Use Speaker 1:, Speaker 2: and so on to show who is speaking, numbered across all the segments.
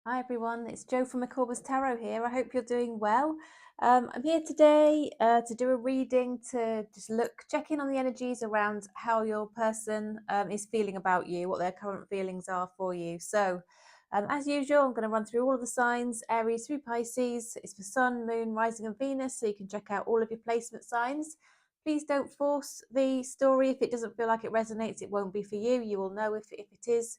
Speaker 1: Hi everyone, it's Jo from McCorber's Tarot here. I hope you're doing well. I'm here today to do a reading to just check in on the energies around how your person is feeling about you, what their current feelings are for you. So, as usual, I'm going to run through all of the signs, Aries through Pisces. It's for Sun, Moon, Rising and Venus, so you can check out all of your placement signs. Please don't force the story. If it doesn't feel like it resonates, it won't be for you. You will know if it is.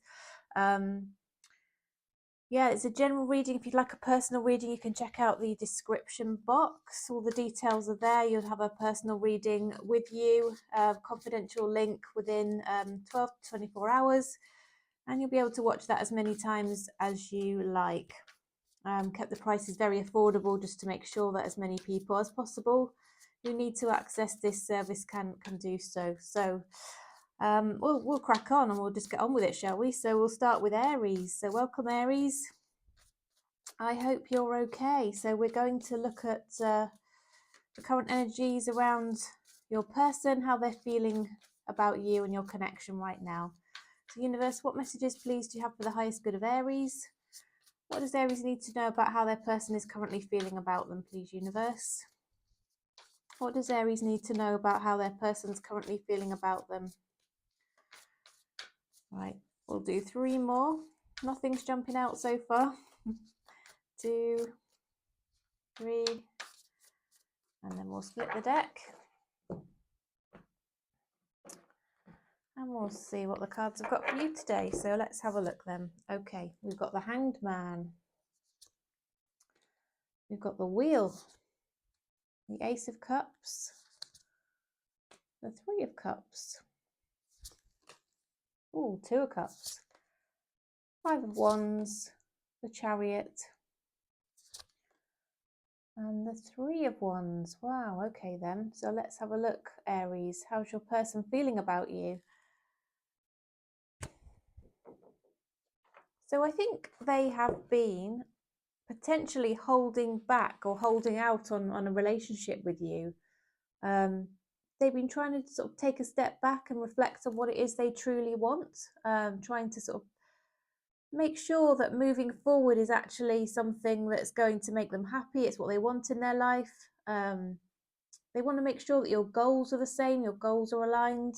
Speaker 1: Yeah, it's a general reading. If you'd like a personal reading, you can check out the description box. All the details are there. You'll have a personal reading with you, confidential link within 12 to 24 hours, and you'll be able to watch that as many times as you like. Kept the prices very affordable just to make sure that as many people as possible who need to access this service can do so. So we'll crack on and we'll just get on with it, shall we? So we'll start with Aries. So welcome, Aries. I hope you're okay. So we're going to look at the current energies around your person, how they're feeling about you and your connection right now. So universe, what messages please do you have for the highest good of Aries? What does Aries need to know about how their person is currently feeling about them, please, universe? What does Aries need to know about how their person's currently feeling about them? Right, we'll do 3 more. Nothing's jumping out so far. 2, 3, and then we'll split the deck. And we'll see what the cards have got for you today. So let's have a look then. Okay, we've got the Hanged Man. We've got the Wheel. The Ace of Cups. The Three of Cups. Oh, 2 of Cups. 5 of Wands. The Chariot. And the 3 of Wands. Wow, okay then. So let's have a look, Aries. How's your person feeling about you? So I think they have been potentially holding back or holding out on a relationship with you. They've been trying to sort of take a step back and reflect on what it is they truly want, trying to sort of make sure that moving forward is actually something that's going to make them happy. It's what they want in their life. They want to make sure that your goals are the same, your goals are aligned.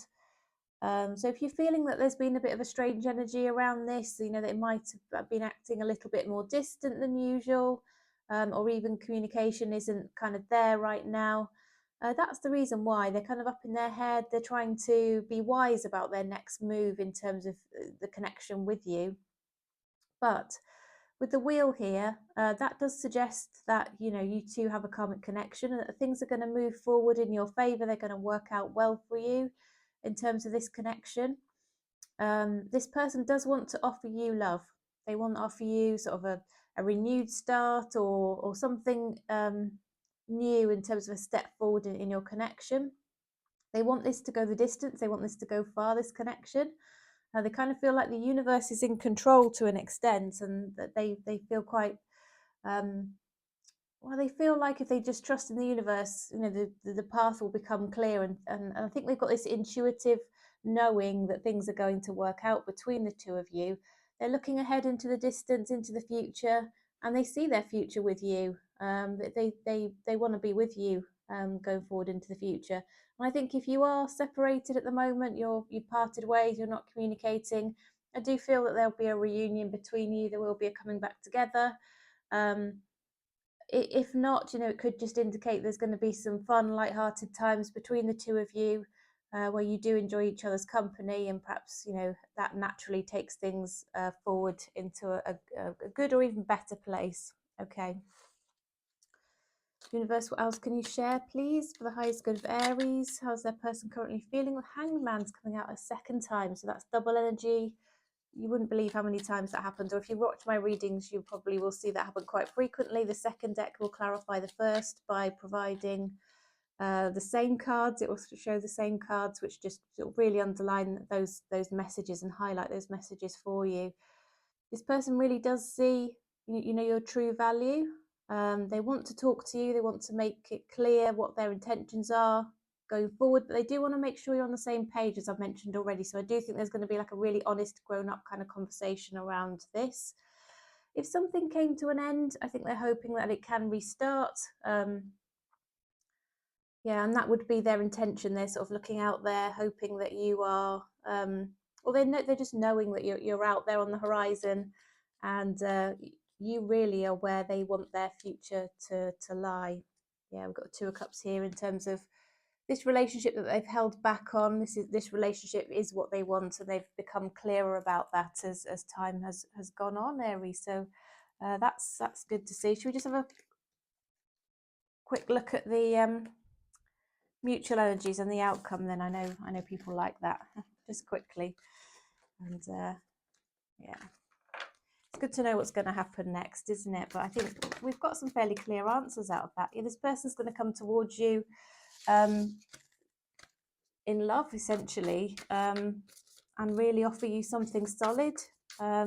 Speaker 1: So if you're feeling that there's been a bit of a strange energy around this, you know, they might have been acting a little bit more distant than usual, or even communication isn't kind of there right now. That's the reason why they're kind of up in their head. They're trying to be wise about their next move in terms of the connection with you. But with the Wheel here, that does suggest that, you know, you two have a karmic connection and that things are going to move forward in your favor. They're going to work out well for you in terms of this connection. This person does want to offer you love. They want to offer you sort of a renewed start or something new in terms of a step forward in your connection. They want this to go the distance. They want this to go far, this connection. They kind of feel like the universe is in control to an extent, and that they feel quite well, they feel like if they just trust in the universe, you know, the path will become clear. And I think they've got this intuitive knowing that things are going to work out between the two of you. They're looking ahead into the distance, into the future, and they see their future with you. They want to be with you going forward into the future. And I think if you are separated at the moment, you've parted ways, you're not communicating, I do feel that there'll be a reunion between you. There will be a coming back together. If not, you know, it could just indicate there's going to be some fun, light-hearted times between the two of you, where you do enjoy each other's company, and perhaps, you know, that naturally takes things forward into a good or even better place. Okay. Universe, what else can you share, please, for the highest good of Aries? How's their person currently feeling? The Hanged Man's coming out a second time, so that's double energy. You wouldn't believe how many times that happens, or if you watch my readings, you probably will see that happen quite frequently. The second deck will clarify the first by providing the same cards. It will show the same cards, which just really underline those messages and highlight those messages for you. This person really does see, you know, your true value. They want to talk to you. They want to make it clear what their intentions are going forward, but they do want to make sure you're on the same page, as I've mentioned already. So I do think there's going to be like a really honest, grown-up kind of conversation around this. if something came to an end, I think they're hoping that it can restart. Yeah, and that would be their intention. They're sort of looking out there, hoping that you are, or they're just knowing that you're out there on the horizon, and you really are where they want their future to lie. Yeah, we've got Two of Cups here in terms of this relationship that they've held back on. This relationship is what they want, and they've become clearer about that as time has gone on, Aries. So that's good to see. Should we just have a quick look at the mutual energies and the outcome? Then I know people like that. Just quickly, and yeah, it's good to know what's going to happen next, isn't it? But I think we've got some fairly clear answers out of that. Yeah, this person's going to come towards you in love, essentially, and really offer you something solid. I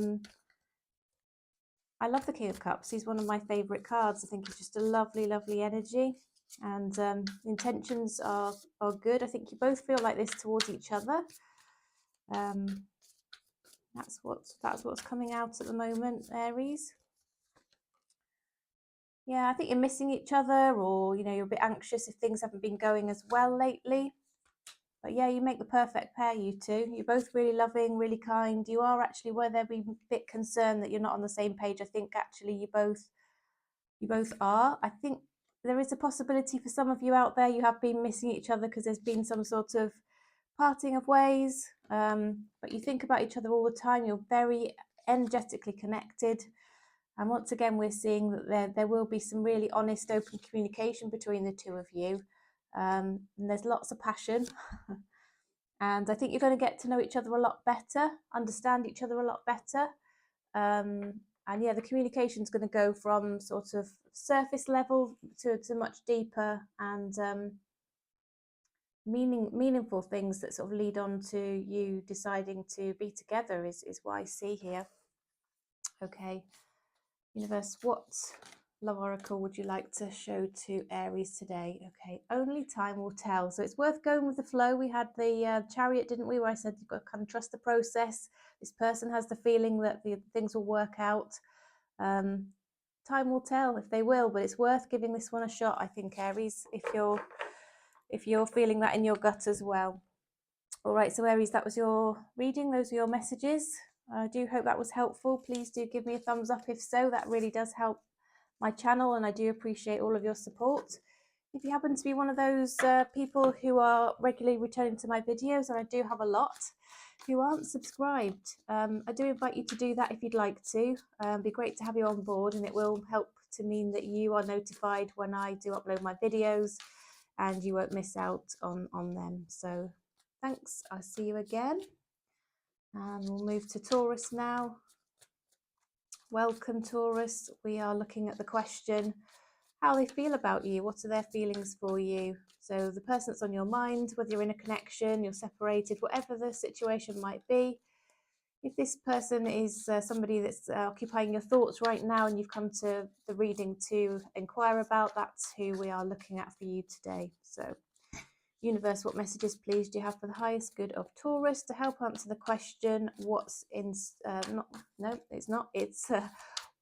Speaker 1: love the King of Cups. He's one of my favourite cards. I think he's just a lovely, lovely energy, and intentions are good. I think you both feel like this towards each other. That's what's coming out at the moment, Aries. Yeah, I think you're missing each other, or you're a bit anxious if things haven't been going as well lately. But yeah, you make the perfect pair, you two. You're both really loving, really kind. You are actually, where they'll be a bit concerned that you're not on the same page, I think actually you both are. I think there is a possibility for some of you out there, you have been missing each other because there's been some sort of parting of ways. But you think about each other all the time. You're very energetically connected. And once again, we're seeing that there will be some really honest, open communication between the two of you. And there's lots of passion. And I think you're going to get to know each other a lot better, understand each other a lot better. And yeah, the communication is going to go from sort of surface level to much deeper and meaningful things that sort of lead on to you deciding to be together is what I see here. Okay, universe, what love oracle would you like to show to Aries today? Okay, only time will tell. So it's worth going with the flow. We had the Chariot, didn't we, where I said you've got to kind of trust the process. This person has the feeling that the things will work out. Time will tell if they will, but it's worth giving this one a shot, I think, Aries, if you're feeling that in your gut as well. All right, so Aries, that was your reading. Those are your messages. I do hope that was helpful. Please do give me a thumbs up if so. That really does help my channel, and I do appreciate all of your support. If you happen to be one of those people who are regularly returning to my videos, and I do have a lot, who aren't subscribed, I do invite you to do that if you'd like to. It'd be great to have you on board, and it will help to mean that you are notified when I do upload my videos, and you won't miss out on them. So thanks, I'll see you again. And we'll move to Taurus now. Welcome, Taurus. We are looking at the question, how they feel about you. What are their feelings for you? So the person that's on your mind, whether you're in a connection, you're separated, whatever the situation might be, if this person is somebody that's occupying your thoughts right now and you've come to the reading to inquire about, that's who we are looking at for you today. So universe, what messages please do you have for the highest good of Taurus to help answer the question, what's in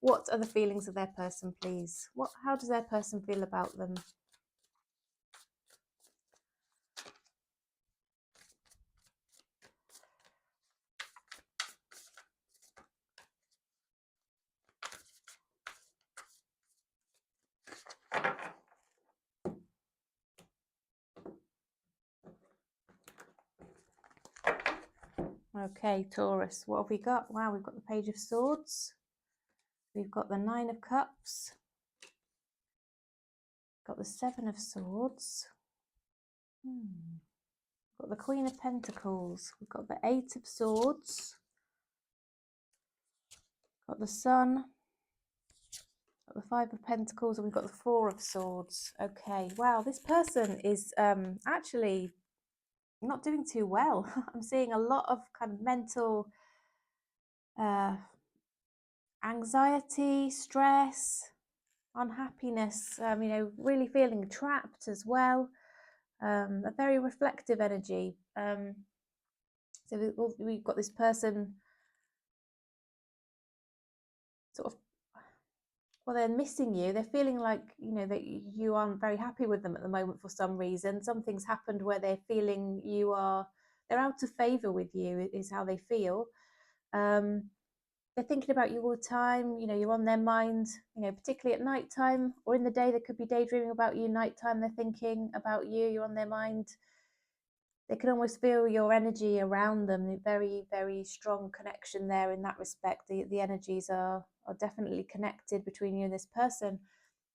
Speaker 1: what are the feelings of their person, please? How does their person feel about them? Okay, Taurus, what have we got? Wow, we've got the Page of Swords. We've got the Nine of Cups. Got the Seven of Swords. We've got the Queen of Pentacles. We've got the Eight of Swords. Got the Sun. Got the Five of Pentacles, and we've got the Four of Swords. Okay, wow, this person is actually not doing too well. I'm seeing a lot of kind of mental anxiety, stress, unhappiness, really feeling trapped as well. A very reflective energy. So we've got this person sort of well, they're missing you. They're feeling like, you know, that you aren't very happy with them at the moment for some reason. Something's happened where they're feeling they're out of favor with you, is how they feel. They're thinking about you all the time. You know, you're on their mind, you know, particularly at night time or in the day. They could be daydreaming about you. Nighttime, they're thinking about you. You're on their mind. They can almost feel your energy around them. A very, very strong connection there in that respect. The energies are definitely connected between you and this person.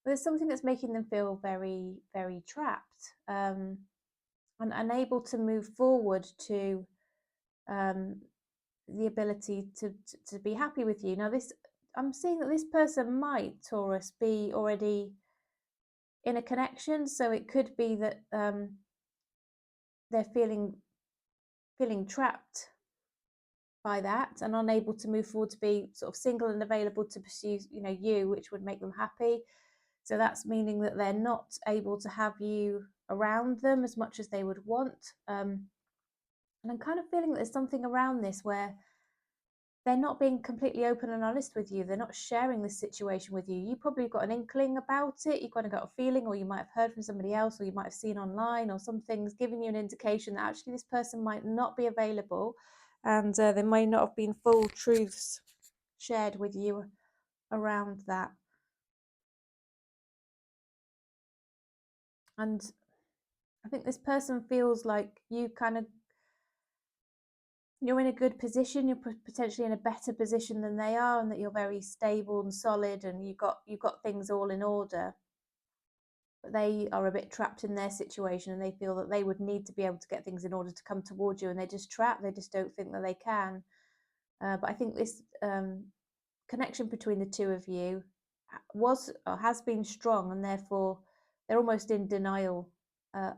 Speaker 1: But there's something that's making them feel very, very trapped, and unable to move forward to the ability to be happy with you. Now, I'm seeing that this person might, Taurus, be already in a connection. So it could be that they're feeling trapped by that and unable to move forward, to be sort of single and available to pursue, you know, you, which would make them happy. So that's meaning that they're not able to have you around them as much as they would want. And I'm kind of feeling that there's something around this where they're not being completely open and honest with you. They're not sharing this situation with you. You probably got an inkling about it. You've kind of got a feeling, or you might have heard from somebody else, or you might have seen online, or something's giving you an indication that actually this person might not be available, and there may not have been full truths shared with you around that. And I think this person feels like you're in a good position. You're potentially in a better position than they are, and that you're very stable and solid, and you've got things all in order. But they are a bit trapped in their situation, and they feel that they would need to be able to get things in order to come towards you, and they're just trapped. They just don't think that they can. But I think this connection between the two of you was or has been strong, and therefore they're almost in denial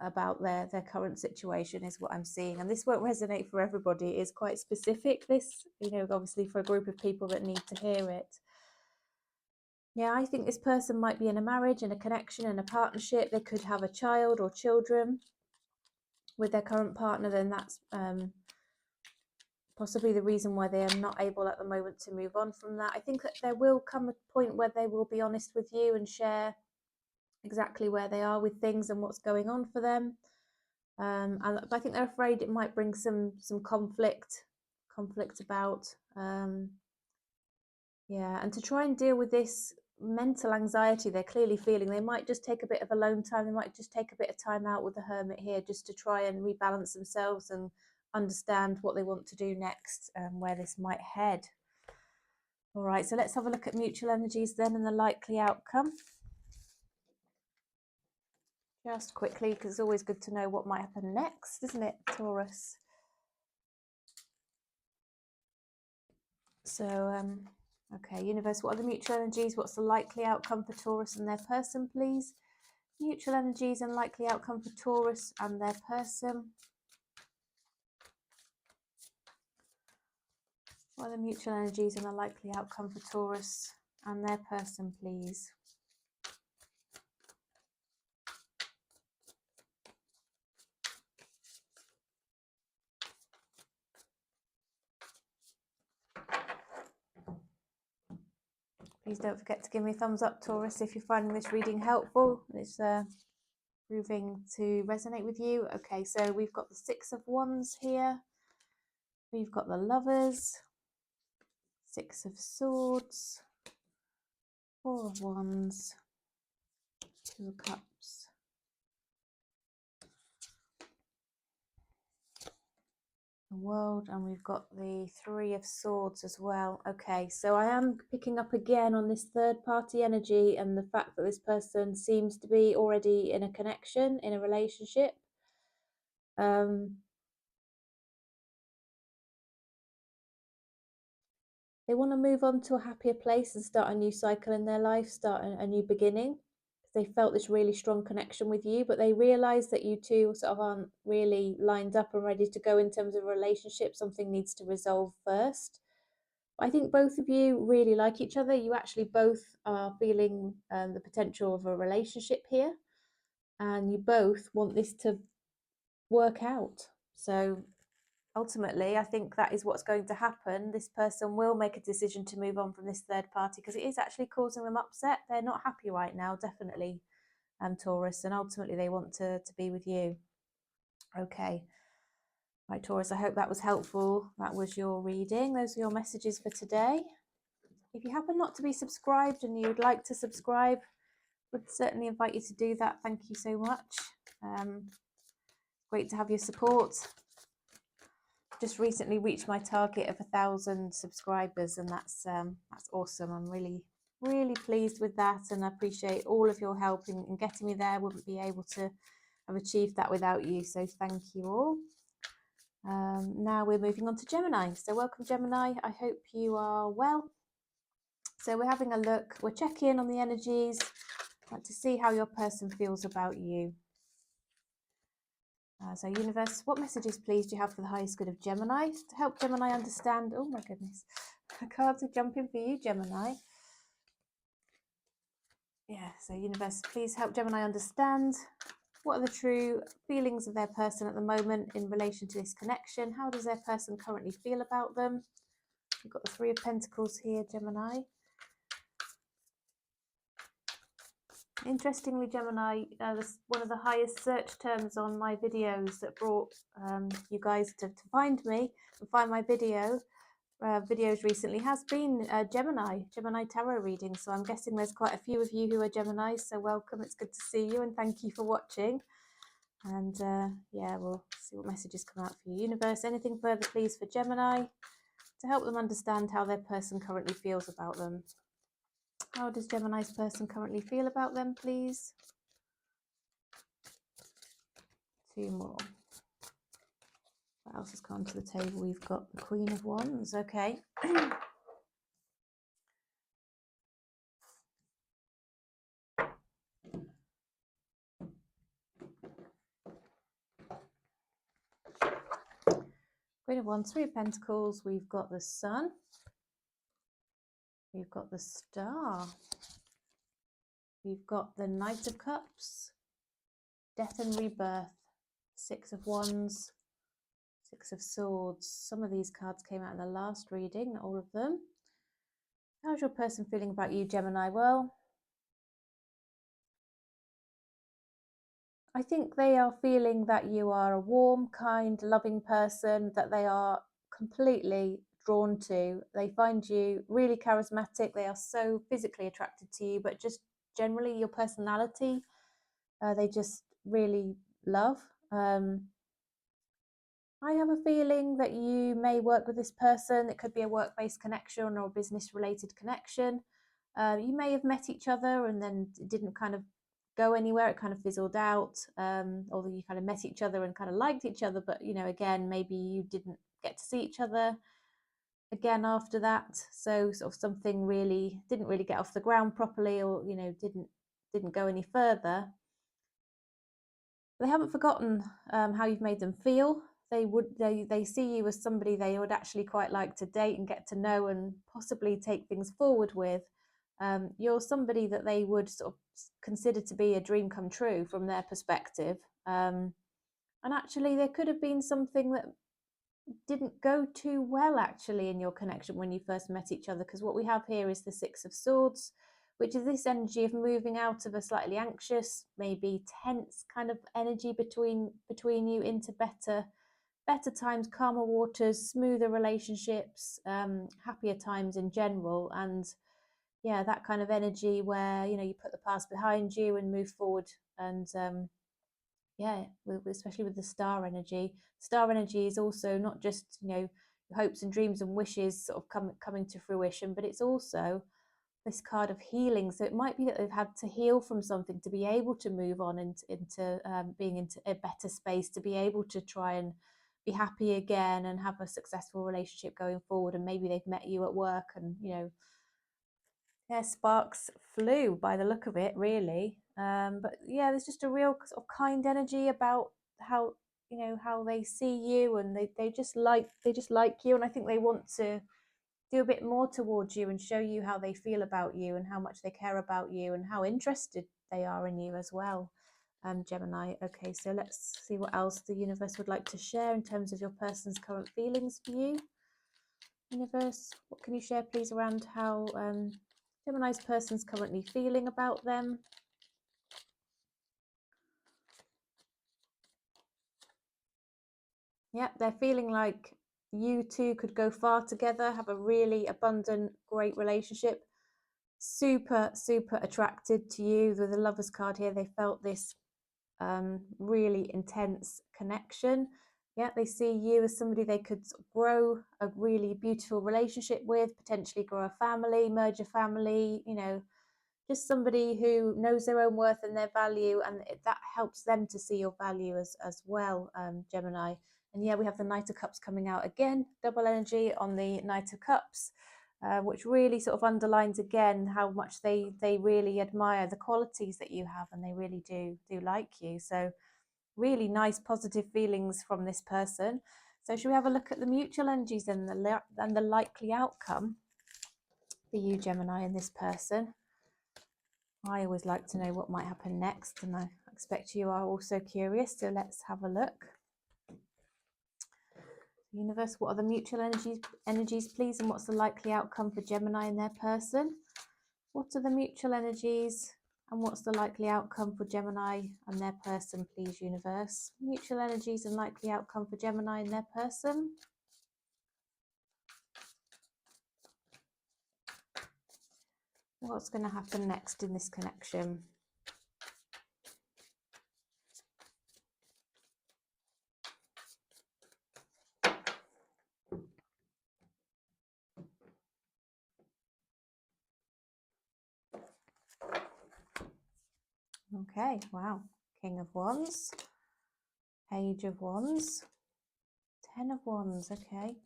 Speaker 1: about their current situation, is what I'm seeing. And this won't resonate for everybody. It is quite specific, this, you know, obviously for a group of people that need to hear it. Yeah, I think this person might be in a marriage, in a connection, in a partnership. They could have a child or children with their current partner. Then that's possibly the reason why they are not able at the moment to move on from that. I think that there will come a point where they will be honest with you and share exactly where they are with things and what's going on for them. And I think they're afraid it might bring some conflict about. Yeah, and to try and deal with this mental anxiety they're clearly feeling, they might just take a bit of alone time. They might just take a bit of time out with the Hermit here, just to try and rebalance themselves and understand what they want to do next, and where this might head. All right, so let's have a look at mutual energies then and the likely outcome. Just quickly, because it's always good to know what might happen next, isn't it, Taurus? So, okay, universe, what are the mutual energies? What's the likely outcome for Taurus and their person, please? Mutual energies and likely outcome for Taurus and their person. What are the mutual energies and the likely outcome for Taurus and their person, please? Please don't forget to give me a thumbs up, Taurus, if you're finding this reading helpful. It's proving to resonate with you. Okay, so we've got the Six of Wands here. We've got the Lovers, Six of Swords, Four of Wands, Two of Cups, the World, and we've got the Three of Swords as well. Okay, so I am picking up again on this third party energy and the fact that this person seems to be already in a connection, in a relationship. They want to move on to a happier place and start a new cycle in their life, start a new beginning. They felt this really strong connection with you, but they realize that you two sort of aren't really lined up and ready to go in terms of a relationship. Something needs to resolve first. I think both of you really like each other. You actually both are feeling the potential of a relationship here, and you both want this to work out. So ultimately, I think that is what's going to happen. This person will make a decision to move on from this third party because it is actually causing them upset. They're not happy right now, definitely, Taurus, and ultimately they want to be with you. Okay. Right, Taurus, I hope that was helpful. That was your reading. Those are your messages for today. If you happen not to be subscribed and you would like to subscribe, would certainly invite you to do that. Thank you so much. Great to have your support. Just recently reached my target of 1,000 subscribers, and that's awesome. I'm really pleased with that, and I appreciate all of your help in getting me there. Wouldn't be able to have achieved that without you, so thank you all. Now we're moving on to Gemini. So welcome, Gemini. I hope you are well. So we're having a look. We're checking in on the energies to see how your person feels about you. So universe, what messages please do you have for the highest good of Gemini to help Gemini understand? Oh my goodness, cards are jumping for you, Gemini. Yeah, so universe, please help Gemini understand what are the true feelings of their person at the moment in relation to this connection. How does their person currently feel about them? We've got the Three of Pentacles here, Gemini. Interestingly, Gemini, one of the highest search terms on my videos that brought you guys to find me and find my videos recently has been Gemini tarot reading. So I'm guessing there's quite a few of you who are Geminis, so welcome. It's good to see you and thank you for watching. And yeah, we'll see what messages come out for you. Universe, anything further please for Gemini to help them understand how their person currently feels about them. How does Gemini's person currently feel about them, please? 2 more. What else has come to the table? We've got the Queen of Wands. Okay. Queen of Wands, Three of Pentacles. We've got the Sun. We've got the Star. We've got the Knight of Cups. Death and Rebirth. Six of Wands. Six of Swords. Some of these cards came out in the last reading, not all of them. How's your person feeling about you, Gemini? Well, I think they are feeling that you are a warm, kind, loving person that they are completely drawn to. They find you really charismatic. They are so physically attracted to you, but just generally your personality, they just really love. I have a feeling that you may work with this person. It could be a work-based connection or a business-related connection. You may have met each other and then it didn't kind of go anywhere. It kind of fizzled out. Although you kind of met each other and kind of liked each other, but you know, again, maybe you didn't get to see each other again after that. So sort of something really didn't really get off the ground properly, or you know, didn't go any further. They haven't forgotten how you've made them feel. They see you as somebody they would actually quite like to date and get to know and possibly take things forward with. You're somebody that they would sort of consider to be a dream come true from their perspective. And actually there could have been something that didn't go too well actually in your connection when you first met each other, because what we have here is the Six of Swords, which is this energy of moving out of a slightly anxious, maybe tense kind of energy between you into better times, calmer waters, smoother relationships, happier times in general. And yeah, that kind of energy where, you know, you put the past behind you and move forward. And yeah, especially with the star energy. Star energy is also not just, you know, hopes and dreams and wishes sort of coming to fruition, but it's also this card of healing. So it might be that they've had to heal from something to be able to move on into being into a better space, to be able to try and be happy again and have a successful relationship going forward. And maybe they've met you at work and, you know, yeah, sparks flew by the look of it, really. But yeah, there's just a real sort of kind energy about how, you know, how they see you, and they just like you, and I think they want to do a bit more towards you and show you how they feel about you and how much they care about you and how interested they are in you as well. Gemini. Okay, so let's see what else the universe would like to share in terms of your person's current feelings for you. Universe, what can you share please around how Gemini's person's currently feeling about them? Yeah, they're feeling like you two could go far together, have a really abundant, great relationship. Super, super attracted to you. With the Lovers card here, they felt this really intense connection. Yeah, they see you as somebody they could grow a really beautiful relationship with, potentially grow a family, merge a family, you know, just somebody who knows their own worth and their value, and that helps them to see your value as well, Gemini. And yeah, we have the Knight of Cups coming out again, double energy on the Knight of Cups, which really sort of underlines again how much they really admire the qualities that you have, and they really do like you. So really nice positive feelings from this person. So should we have a look at the mutual energies and the likely outcome for you, Gemini, and this person? I always like to know what might happen next, and I expect you are also curious, so let's have a look. Universe, what are the mutual energies please, and what's the likely outcome for Gemini and their person? What are the mutual energies, and what's the likely outcome for Gemini and their person, please, universe? Mutual energies and likely outcome for Gemini and their person. What's going to happen next in this connection? Okay, wow. King of Wands, Page of Wands, Ten of Wands, okay.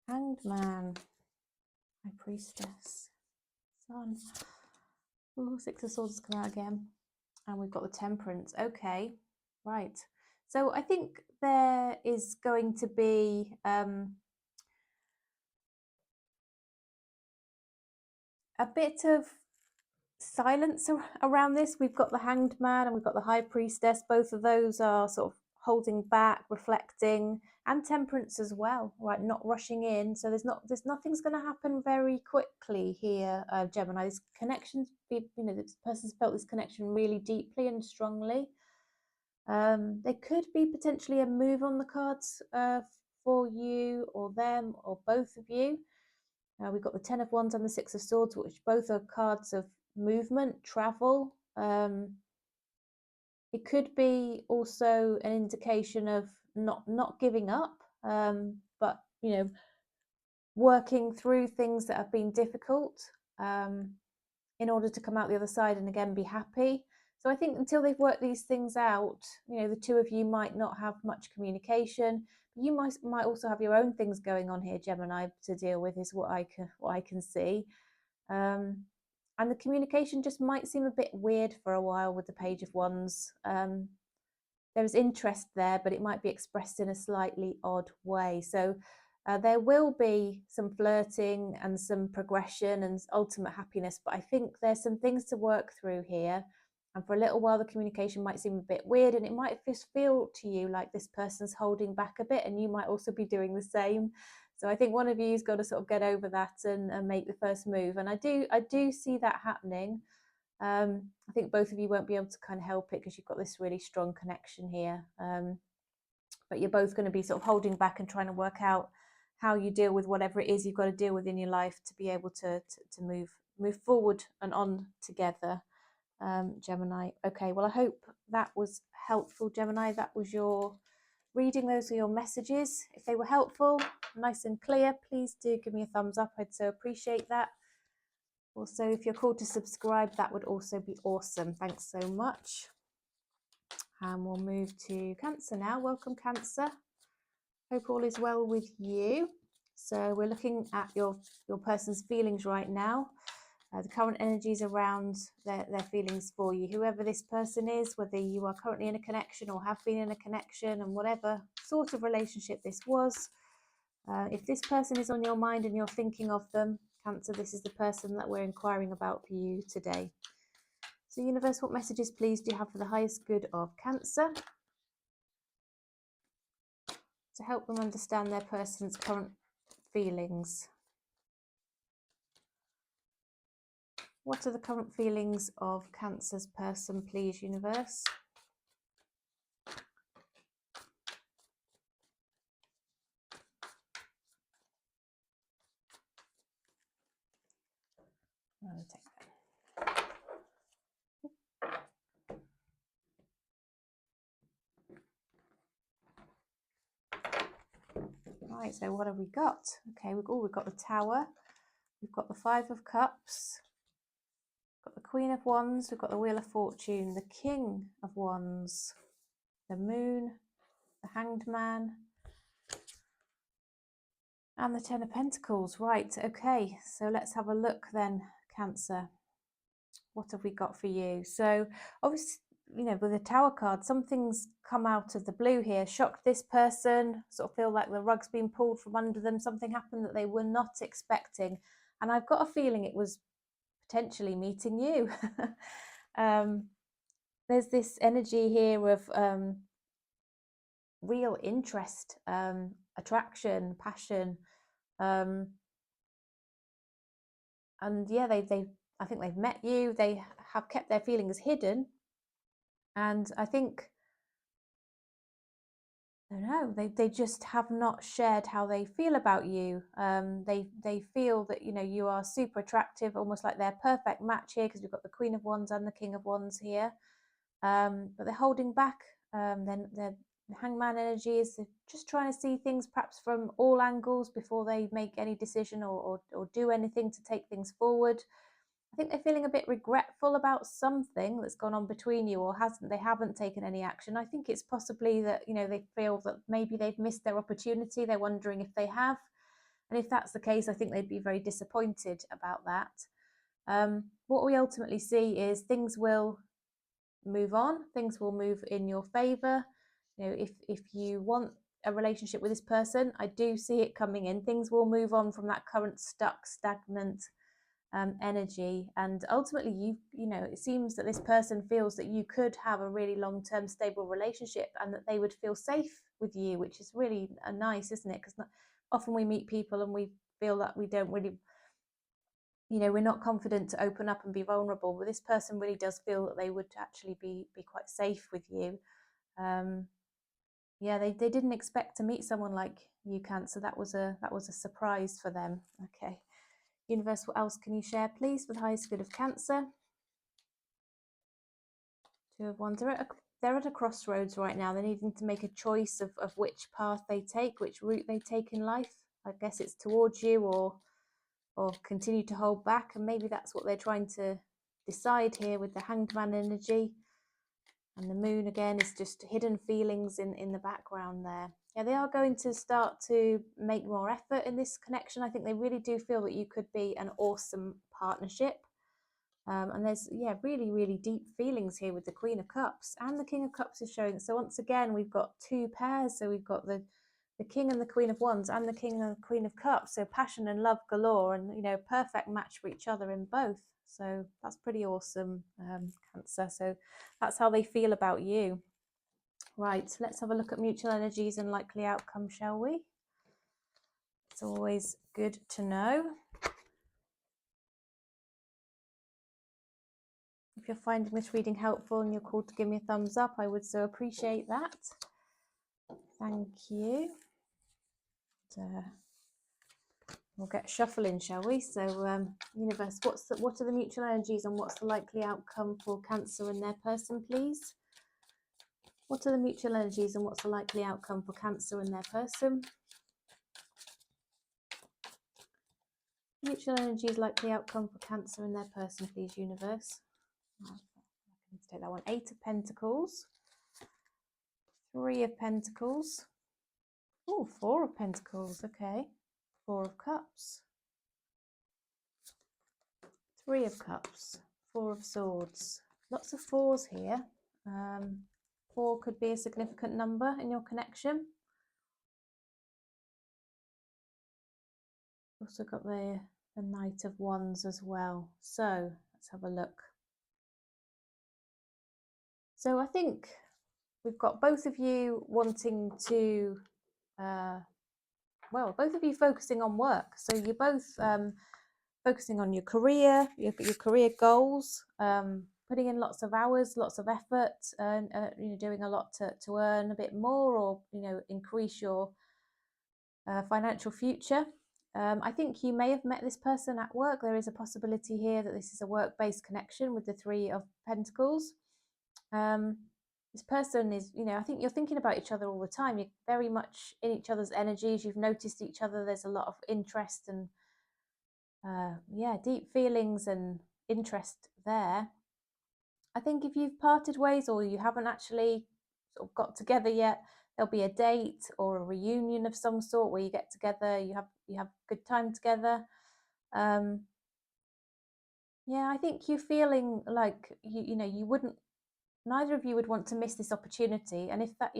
Speaker 1: Hanged Man, High Priestess, Sun. Ooh, Six of Swords has come out again. And we've got the Temperance. Okay, right. So I think there is going to be a bit of silence around this. We've got the Hanged Man and we've got the High Priestess. Both of those are sort of holding back, reflecting, and Temperance as well, right? Not rushing in. So there's nothing's going to happen very quickly here, Gemini. This connection's, you know, this person's felt this connection really deeply and strongly. There could be potentially a move on the cards for you or them or both of you. We've got the Ten of Wands and the Six of Swords, which both are cards of movement, travel. It could be also an indication of not giving up, but you know, working through things that have been difficult in order to come out the other side and again be happy. So I think until they've worked these things out, you know, the two of you might not have much communication. You might also have your own things going on here, Gemini, to deal with, is what I can see. And the communication just might seem a bit weird for a while with the Page of Wands. There's interest there, but it might be expressed in a slightly odd way. So there will be some flirting and some progression and ultimate happiness, but I think there's some things to work through here. And for a little while, the communication might seem a bit weird, and it might just feel to you like this person's holding back a bit, and you might also be doing the same. So I think one of you's got to sort of get over that and make the first move. And I do see that happening. I think both of you won't be able to kind of help it because you've got this really strong connection here. But you're both going to be sort of holding back and trying to work out how you deal with whatever it is you've got to deal with in your life to be able to move forward and on together, Gemini. Okay, well, I hope that was helpful, Gemini. That was your reading. Those are your messages. If they were helpful, nice and clear, please do give me a thumbs up. I'd so appreciate that. Also, if you're called to subscribe, that would also be awesome. Thanks so much. And we'll move to Cancer now. Welcome, Cancer. Hope all is well with you. So we're looking at your person's feelings right now. The current energies around their feelings for you. Whoever this person is, whether you are currently in a connection or have been in a connection, and whatever sort of relationship this was. If this person is on your mind and you're thinking of them, Cancer, this is the person that we're inquiring about for you today. So universe, what messages please do you have for the highest good of Cancer to help them understand their person's current feelings? What are the current feelings of Cancer's person, please, universe? I'm going to take that. Right, so what have we got? Okay, we've got the Tower, we've got the Five of Cups, we've got the Queen of Wands, we've got the Wheel of Fortune, the King of Wands, the Moon, the Hanged Man, and the Ten of Pentacles. Right, okay, so let's have a look then, Cancer. What have we got for you? So obviously, you know, with the Tower card, something's come out of the blue here, shocked this person, sort of feel like the rug's been pulled from under them. Something happened that they were not expecting. And I've got a feeling it was potentially meeting you. There's this energy here of real interest, attraction, passion. And yeah, I think they've met you. They have kept their feelings hidden. And I think, I don't know, they just have not shared how they feel about you. They feel that, you know, you are super attractive, almost like they're perfect match here, because we've got the Queen of Wands and the King of Wands here. But they're holding back. Then the Hangman energy is just trying to see things perhaps from all angles before they make any decision or do anything to take things forward. I think they're feeling a bit regretful about something that's gone on between you, or they haven't taken any action. I think it's possibly that, you know, they feel that maybe they've missed their opportunity. They're wondering if they have. And if that's the case, I think they'd be very disappointed about that. What we ultimately see is things will move on. Things will move in your favor. You know, if you want a relationship with this person, I do see it coming in. Things will move on from that current stuck, stagnant energy, and ultimately you know, it seems that this person feels that you could have a really long-term stable relationship and that they would feel safe with you, which is really nice, isn't it? Because often we meet people and we feel that we don't really, you know, we're not confident to open up and be vulnerable, but this person really does feel that they would actually be quite safe with you. Yeah, they didn't expect to meet someone like you, Cancer. That was a surprise for them. Okay, universe, what else can you share, please, for the highest good of Cancer? Two of Wands. They're at a crossroads right now. They're needing to make a choice of which path they take, which route they take in life. I guess it's towards you or continue to hold back, and maybe that's what they're trying to decide here with the Hanged Man energy. And the Moon again is just hidden feelings in the background there. Yeah, they are going to start to make more effort in this connection. I think they really do feel that you could be an awesome partnership. And there's, yeah, really, really deep feelings here with the Queen of Cups, and the King of Cups is showing. So once again, we've got two pairs. So we've got the King and the Queen of Wands and the King and the Queen of Cups. So passion and love galore, and, you know, perfect match for each other in both. So that's pretty awesome, Cancer. So that's how they feel about you. Right, let's have a look at mutual energies and likely outcome, shall we? It's always good to know. If you're finding this reading helpful and you're called to give me a thumbs up, I would so appreciate that. Thank you. We'll get shuffling, shall we? So, universe, what are the mutual energies and what's the likely outcome for Cancer and their person, please? What are the mutual energies and what's the likely outcome for Cancer and their person? Mutual energies, likely outcome for Cancer and their person, please, universe. Let's take that one. 8 of Pentacles, 3 of Pentacles. Oh, 4 of Pentacles. Okay. 4 of Cups, 3 of Cups, 4 of Swords. Lots of fours here. 4 could be a significant number in your connection. Also got the Knight of Wands as well. So let's have a look. So I think we've got both of you wanting to, well, both of you focusing on work. So you're both focusing on your career, your career goals, putting in lots of hours, lots of effort, and doing a lot to earn a bit more, or increase your financial future. I think you may have met this person at work. There is a possibility here that this is a work-based connection with the Three of Pentacles. This person is, I think you're thinking about each other all the time. You're very much in each other's energies. You've noticed each other. There's a lot of interest and deep feelings and interest there. I think if you've parted ways or you haven't actually sort of got together yet, there'll be a date or a reunion of some sort where you get together, you have good time together. I think you're feeling like you wouldn't, neither of you would want to miss this opportunity. And if that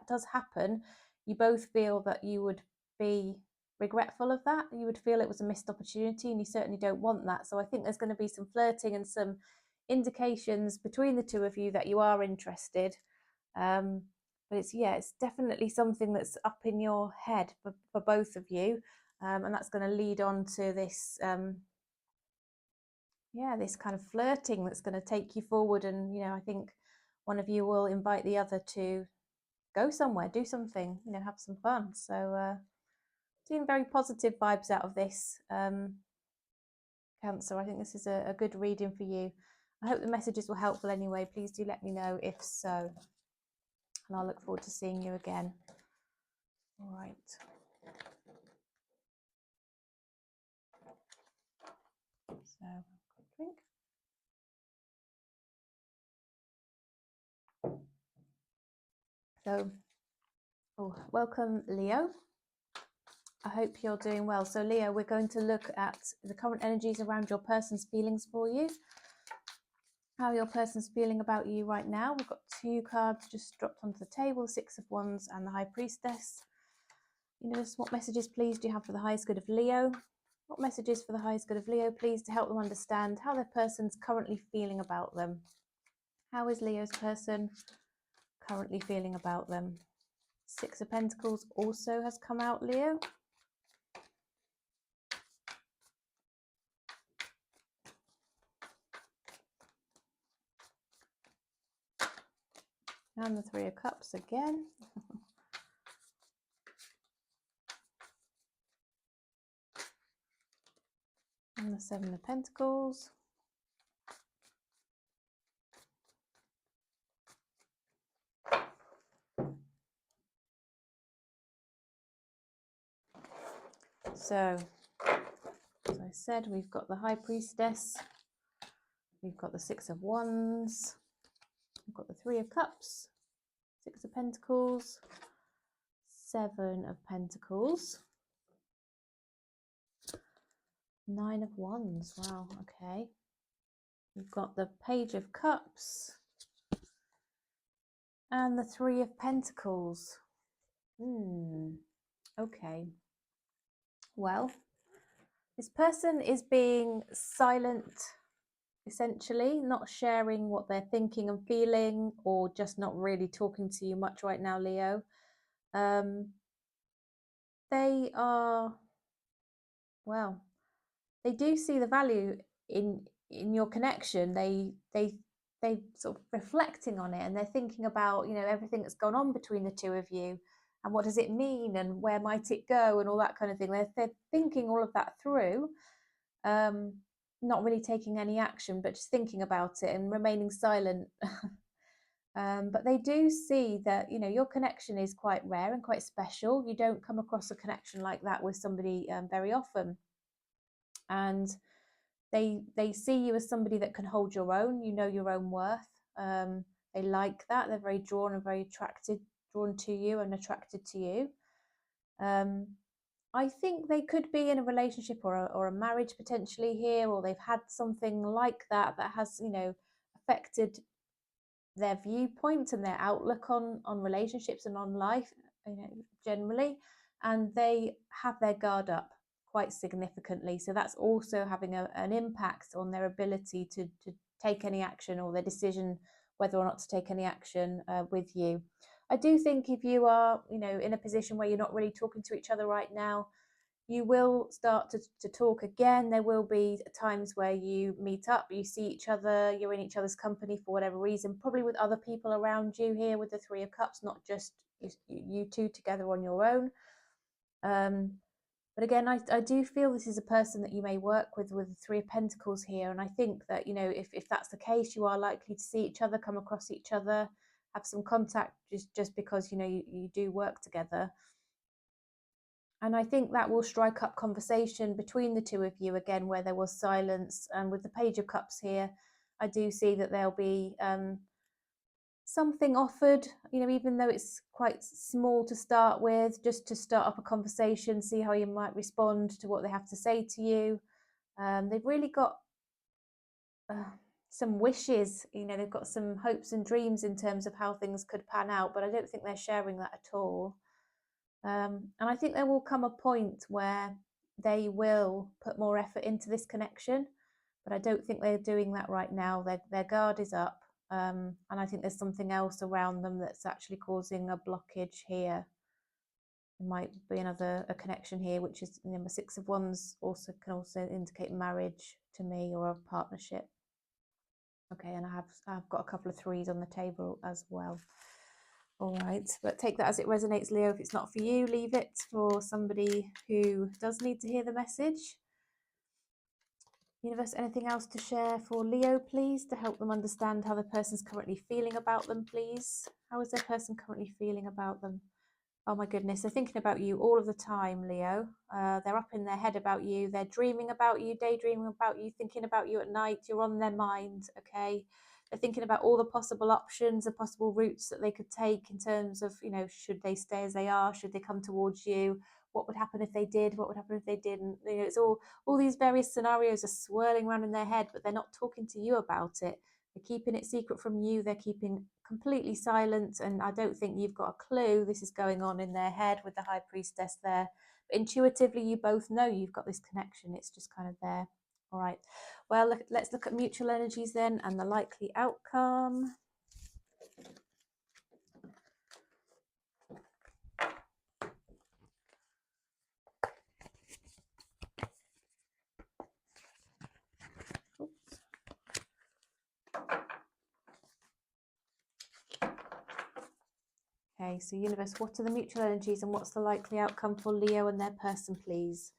Speaker 1: does happen, you both feel that you would be regretful of that. You would feel it was a missed opportunity, and you certainly don't want that. So I think there's going to be some flirting and some indications between the two of you that you are interested. But it's definitely something that's up in your head for both of you, and that's going to lead on to this this kind of flirting that's going to take you forward. And I think one of you will invite the other to go somewhere, do something, have some fun. So seeing very positive vibes out of this, Cancer. I think this is a good reading for you. I hope the messages were helpful anyway. Please do let me know if so, and I'll look forward to seeing you again. All right. So, drink. So, welcome, Leo. I hope you're doing well. So, Leo, we're going to look at the current energies around your person's feelings for you. How your person's feeling about you right now. We've got two cards just dropped onto the table, Six of Wands and the High Priestess. Universe, what messages, please, do you have for the highest good of Leo? What messages for the highest good of Leo, please, to help them understand how their person's currently feeling about them? How is Leo's person currently feeling about them? Six of Pentacles also has come out, Leo. And the Three of Cups again. And the Seven of Pentacles. So, as I said, we've got the High Priestess. We've got the Six of Wands. We've got the Three of Cups. Six of Pentacles. Seven of Pentacles. Nine of Wands. Wow, okay. We've got the Page of Cups and the Three of Pentacles. Okay. Well, this person is being silent, essentially, not sharing what they're thinking and feeling, or just not really talking to you much right now, Leo. They are, well, they do see the value in your connection. They sort of reflecting on it, and they're thinking about everything that's gone on between the two of you, and what does it mean, and where might it go, and all that kind of thing. They're thinking all of that through, not really taking any action, but just thinking about it and remaining silent. But they do see that your connection is quite rare and quite special. You don't come across a connection like that with somebody very often, and they see you as somebody that can hold your own. Your own worth. They like that. They're very drawn and very drawn to you and attracted to you. I think they could be in a relationship or a marriage potentially here, or they've had something like that has affected their viewpoint and their outlook on relationships and on life, generally, and they have their guard up quite significantly. So that's also having an impact on their ability to take any action, or their decision whether or not to take any action with you. I do think if you are, in a position where you're not really talking to each other right now, you will start to talk again. There will be times where you meet up, you see each other, you're in each other's company for whatever reason, probably with other people around you here with the Three of Cups, not just you two together on your own. But again, I do feel this is a person that you may work with the Three of Pentacles here. And I think that, if that's the case, you are likely to see each other, come across each other, have some contact just because, you do work together. And I think that will strike up conversation between the two of you again, where there was silence. And with the Page of Cups here, I do see that there'll be something offered, even though it's quite small to start with, just to start up a conversation, see how you might respond to what they have to say to you. They've really got some wishes, they've got some hopes and dreams in terms of how things could pan out, but I don't think they're sharing that at all. And I think there will come a point where they will put more effort into this connection, but I don't think they're doing that right now. Their guard is up, and I think there's something else around them that's actually causing a blockage here. There might be a connection here, which is number Six of Wands can also indicate marriage to me, or a partnership. Okay, and I've got a couple of threes on the table as well. All right, but take that as it resonates, Leo. If it's not for you, leave it for somebody who does need to hear the message. Universe, anything else to share for Leo, please, to help them understand how the person's currently feeling about them, please? How is their person currently feeling about them? Oh my goodness, they're thinking about you all of the time, Leo. They're up in their head about you. They're dreaming about you, daydreaming about you, thinking about you at night. You're on their mind, okay? They're thinking about all the possible options, the possible routes that they could take in terms of, should they stay as they are? Should they come towards you? What would happen if they did? What would happen if they didn't? It's all these various scenarios are swirling around in their head, but they're not talking to you about it. They're keeping it secret from you. They're keeping completely silent, and I don't think you've got a clue this is going on in their head with the High Priestess there. But intuitively, you both know you've got this connection. It's just kind of there. All right. Well, let's look at mutual energies then and the likely outcome. Oops. Okay, so universe, what are the mutual energies and what's the likely outcome for Leo and their person, please?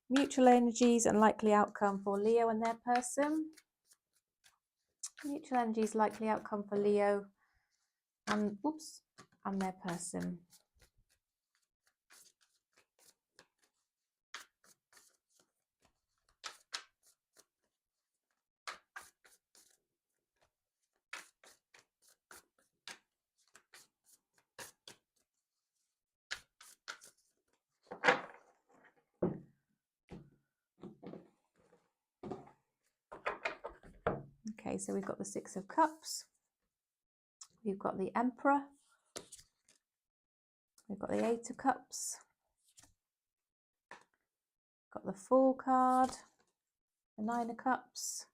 Speaker 1: Mutual energies and likely outcome for Leo and their person. Mutual energies, likely outcome for Leo and their person. Okay, so we've got the Six of Cups, we've got the Emperor, we've got the Eight of Cups, got the Fool card, the Nine of Cups,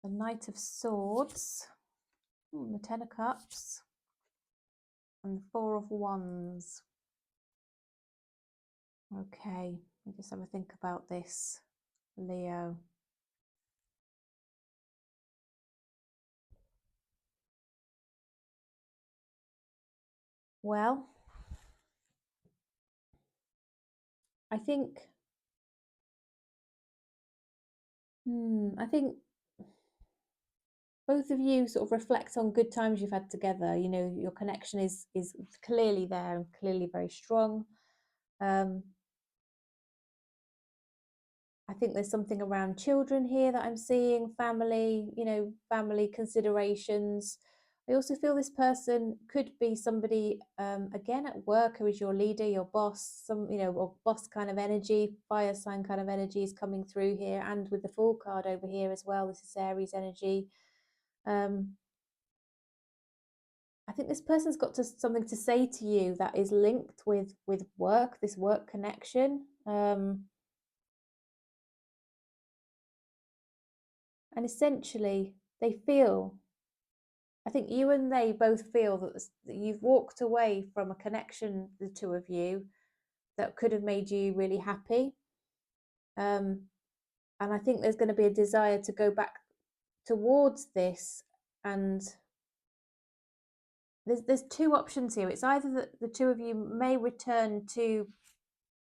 Speaker 1: the Knight of Swords, the Ten of Cups, and the Four of Wands. Okay, let me just have a think about this, Leo. Well, I think both of you sort of reflect on good times you've had together. Your connection is clearly there and clearly very strong. I think there's something around children here that I'm seeing, family, family considerations. I also feel this person could be somebody, again, at work, who is your leader, your boss, or boss kind of energy, fire sign kind of energy is coming through here. And with the Fool card over here as well, this is Aries energy. I think this person's got something to say to you that is linked with work, this work connection. And essentially, they feel I think you and they both feel that you've walked away from a connection, the two of you, that could have made you really happy. And I think there's going to be a desire to go back towards this. And there's two options here. It's either that the two of you may return to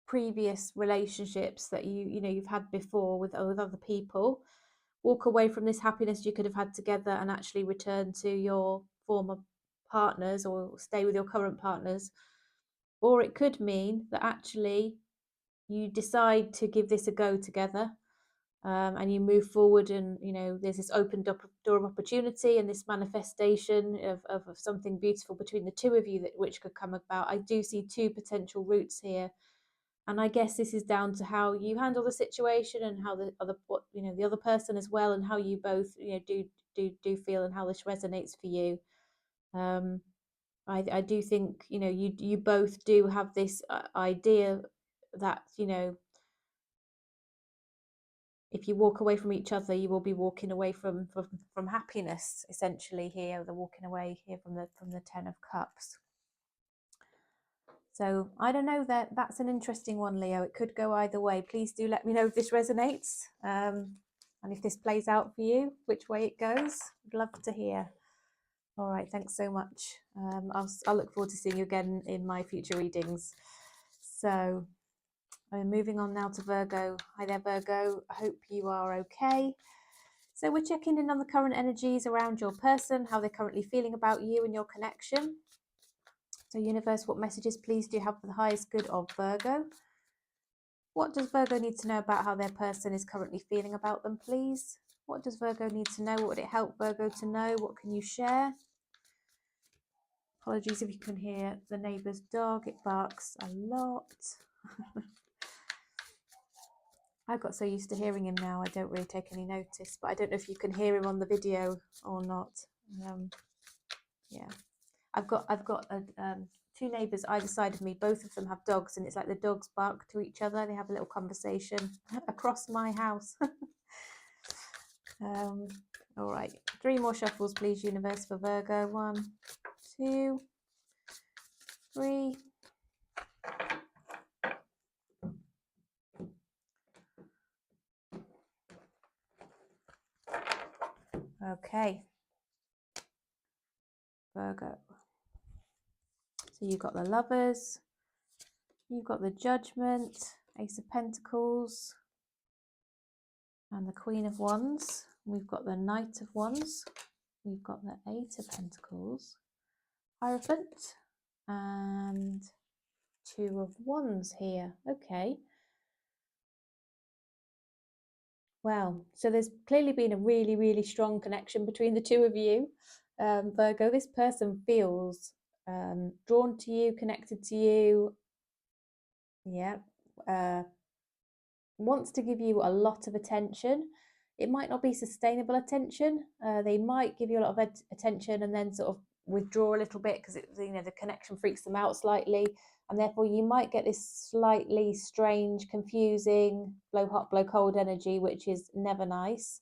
Speaker 1: previous relationships that you've had before with other people, walk away from this happiness you could have had together and actually return to your former partners or stay with your current partners. Or it could mean that actually you decide to give this a go together, and you move forward, and there's this opened up door of opportunity and this manifestation of something beautiful between the two of you, which could come about. I do see two potential routes here, and I guess this is down to how you handle the situation and how the other person as well, and how you both do feel and how this resonates for you. I do think you both do have this idea that if you walk away from each other, you will be walking away from happiness, essentially. Here, the walking away here from the Ten of Cups. So I don't know, that's an interesting one, Leo. It could go either way. Please do let me know if this resonates, and if this plays out for you, which way it goes. I'd love to hear. All right, thanks so much. I'll look forward to seeing you again in my future readings. So I'm moving on now to Virgo. Hi there, Virgo. I hope you are okay. So we're checking in on the current energies around your person, how they're currently feeling about you and your connection. So universe, what messages please do you have for the highest good of Virgo? What does Virgo need to know about how their person is currently feeling about them, please? What does Virgo need to know? What would it help Virgo to know? What can you share? Apologies if you can hear the neighbour's dog. It barks a lot. I've got so used to hearing him now, I don't really take any notice. But I don't know if you can hear him on the video or not. Yeah, I've got two neighbours either side of me. Both of them have dogs, and it's like the dogs bark to each other. They have a little conversation across my house. All right, 3 more shuffles, please, universe, for Virgo. 1, 2, 3. Okay, Virgo. So you've got the Lovers, you've got the Judgment, Ace of Pentacles, and the Queen of Wands. We've got the Knight of Wands, we've got the 8 of Pentacles, Hierophant, and 2 of Wands here. Okay. Well, so there's clearly been a really, really strong connection between the two of you. Virgo, this person feels drawn to you, connected to you. Yeah. Wants to give you a lot of attention. It might not be sustainable attention. They might give you a lot of attention and then sort of withdraw a little bit because the connection freaks them out slightly, and therefore you might get this slightly strange, confusing, blow hot, blow cold energy, which is never nice.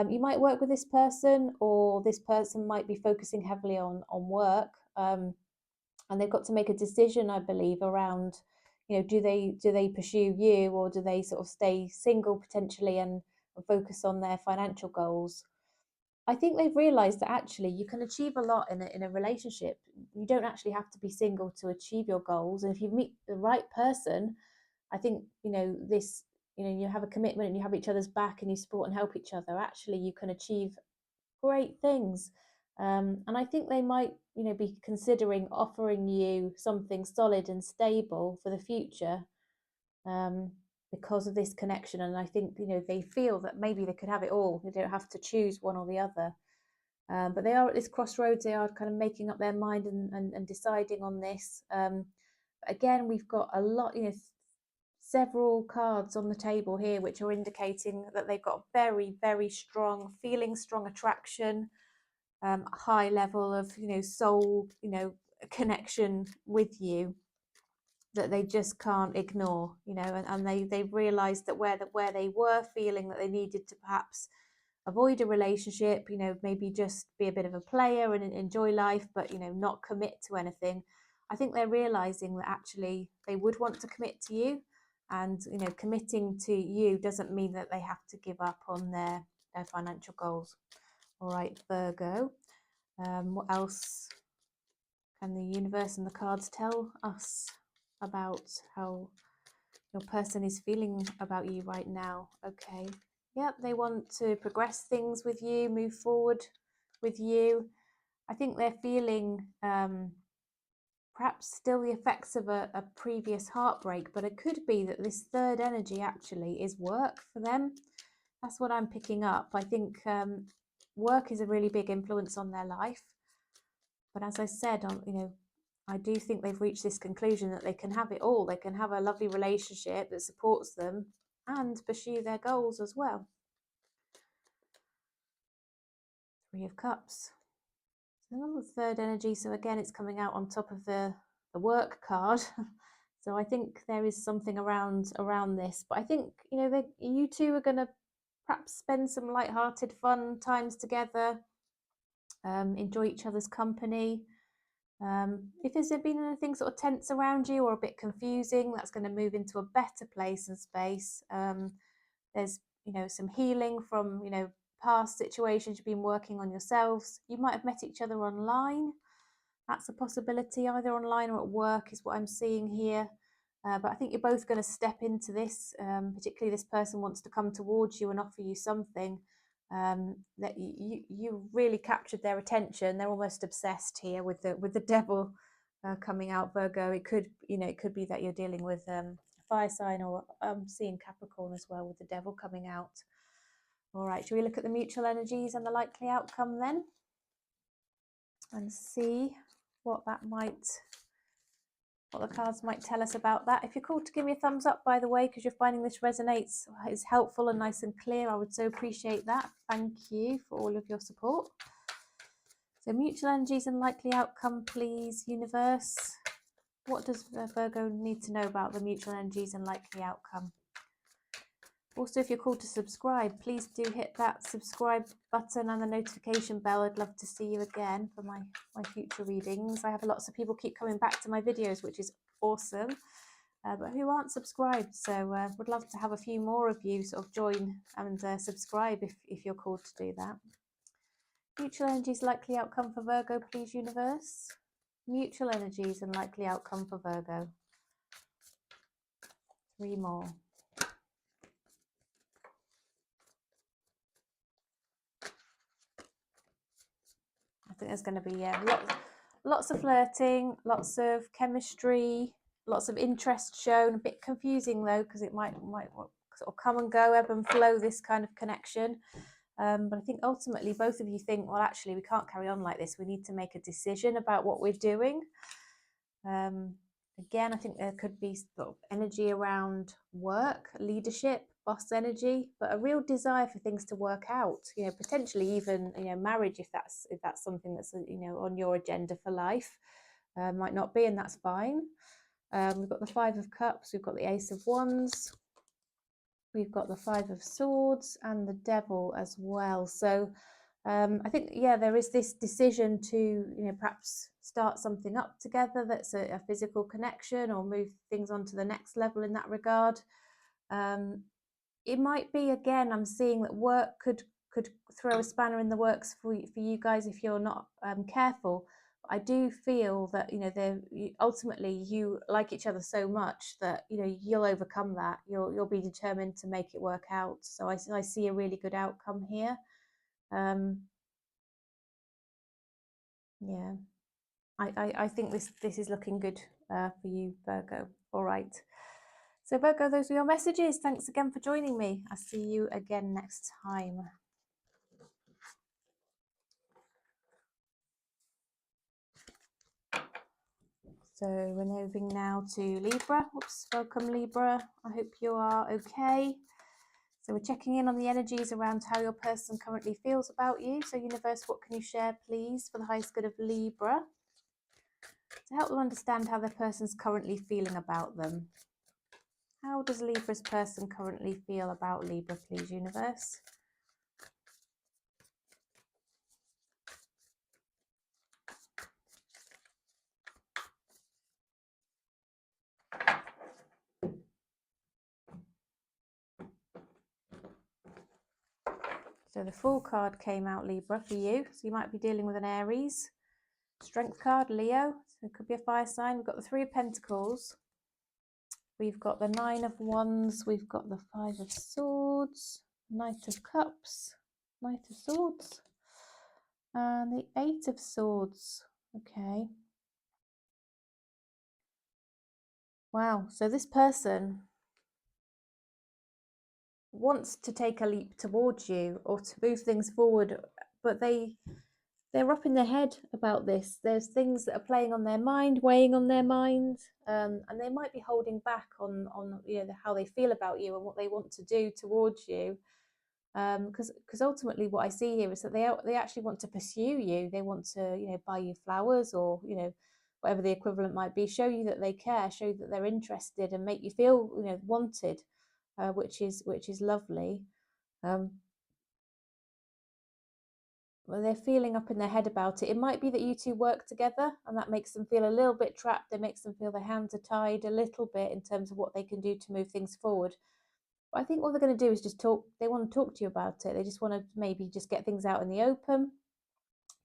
Speaker 1: You might work with this person, or this person might be focusing heavily on work, and they've got to make a decision, I believe, around do they pursue you, or do they sort of stay single potentially and focus on their financial goals. I think they've realized that actually you can achieve a lot in a relationship. You don't actually have to be single to achieve your goals, and if you meet the right person, I think this you have a commitment and you have each other's back and you support and help each other. Actually, you can achieve great things. And I think they might be considering offering you something solid and stable for the future, because of this connection. And I think they feel that maybe they could have it all. They don't have to choose one or the other. But they are at this crossroads. They are kind of making up their mind and deciding on this. Again, we've got a lot, several cards on the table here which are indicating that they've got very, very strong feeling, strong attraction, high level of soul connection with you, that they just can't ignore, and they've realized that where they were feeling that they needed to perhaps avoid a relationship, you know, maybe just be a bit of a player and enjoy life, but, you know, not commit to anything. I think they're realizing that actually they would want to commit to you, and, you know, committing to you doesn't mean that they have to give up on their financial goals. All right, Virgo. What else can the universe and the cards tell us about how your person is feeling about you right now? Okay. Yep, they want to progress things with you, move forward with you. I think they're feeling perhaps still the effects of a previous heartbreak, but it could be that this third energy actually is work for them. That's what I'm picking up. I think work is a really big influence on their life. But as I said, you know, I do think they've reached this conclusion that they can have it all. They can have a lovely relationship that supports them and pursue their goals as well. Three of Cups. Another third energy. So again, it's coming out on top of the work card. So I think there is something around this. But I think, you know, you two are going to perhaps spend some light-hearted, fun times together. Enjoy each other's company. If there's been anything sort of tense around you or a bit confusing, that's going to move into a better place and space. There's, you know, some healing from, you know, past situations you've been working on yourselves. You might have met each other online. That's a possibility, either online or at work is what I'm seeing here. But I think you're both going to step into this. Particularly this person wants to come towards you and offer you something that you really captured their attention. They're almost obsessed here with the devil coming out, Virgo. It could, you know, it could be that you're dealing with a fire sign, or I'm seeing Capricorn as well with the devil coming out. All right, shall we look at the mutual energies and the likely outcome then, and see what the cards might tell us about that. If you're called to give me a thumbs up, by the way, because you're finding this resonates, is helpful and nice and clear, I would so appreciate that. Thank you for all of your support. So mutual energies and likely outcome, please, universe. What does Virgo need to know about the mutual energies and likely outcome? Also, if you're called to subscribe, please do hit that subscribe button and the notification bell. I'd love to see you again for my future readings. I have lots of people keep coming back to my videos, which is awesome, but who aren't subscribed. So would love to have a few more of you sort of join and subscribe if you're called to do that. Mutual energies, likely outcome for Virgo, please, universe. Mutual energies and likely outcome for Virgo. 3 more. I think there's going to be lots of flirting, lots of chemistry, lots of interest shown. A bit confusing though, because it might sort of come and go, ebb and flow, this kind of connection. But I think ultimately both of you think, well, actually, we can't carry on like this. We need to make a decision about what we're doing. Again, I think there could be sort of energy around work, leadership, boss energy, but a real desire for things to work out. You know, potentially even, you know, marriage, if that's something that's, you know, on your agenda for life. Might not be, and that's fine. We've got the 5 of Cups, we've got the Ace of Wands, we've got the 5 of Swords, and the Devil as well. So I think, yeah, there is this decision to, you know, perhaps start something up together that's a physical connection, or move things on to the next level in that regard. It might be, again, I'm seeing that work could throw a spanner in the works for you guys if you're not careful. But I do feel that, you know, ultimately you like each other so much that, you know, you'll overcome that. You'll be determined to make it work out. So I see a really good outcome here. Yeah, I think this is looking good for you, Virgo. All right. So Virgo, those were your messages. Thanks again for joining me. I'll see you again next time. So we're moving now to Libra. Oops, welcome Libra. I hope you are okay. So we're checking in on the energies around how your person currently feels about you. So universe, what can you share, please, for the highest good of Libra, to help them understand how their person's currently feeling about them? How does Libra's person currently feel about Libra, please, universe? So the Fool card came out, Libra, for you. So you might be dealing with an Aries. Strength card, Leo. So it could be a fire sign. We've got the Three of Pentacles. We've got the Nine of Wands. We've got the Five of Swords. Knight of Cups. Knight of Swords. And the Eight of Swords. Okay. Wow. So this person wants to take a leap towards you or to move things forward, but they're up in their head about this. There's things that are playing on their mind, weighing on their mind, and they might be holding back on how they feel about you and what they want to do towards you. Because ultimately, what I see here is that they actually want to pursue you. They want to buy you flowers or whatever the equivalent might be. Show you that they care. Show you that they're interested and make you feel wanted, which is lovely. Well, they're feeling up in their head about it. It might be that you two work together and that makes them feel a little bit trapped. It makes them feel their hands are tied a little bit in terms of what they can do to move things forward. But I think what they're going to do is just talk. They want to talk to you about it. They just want to maybe just get things out in the open,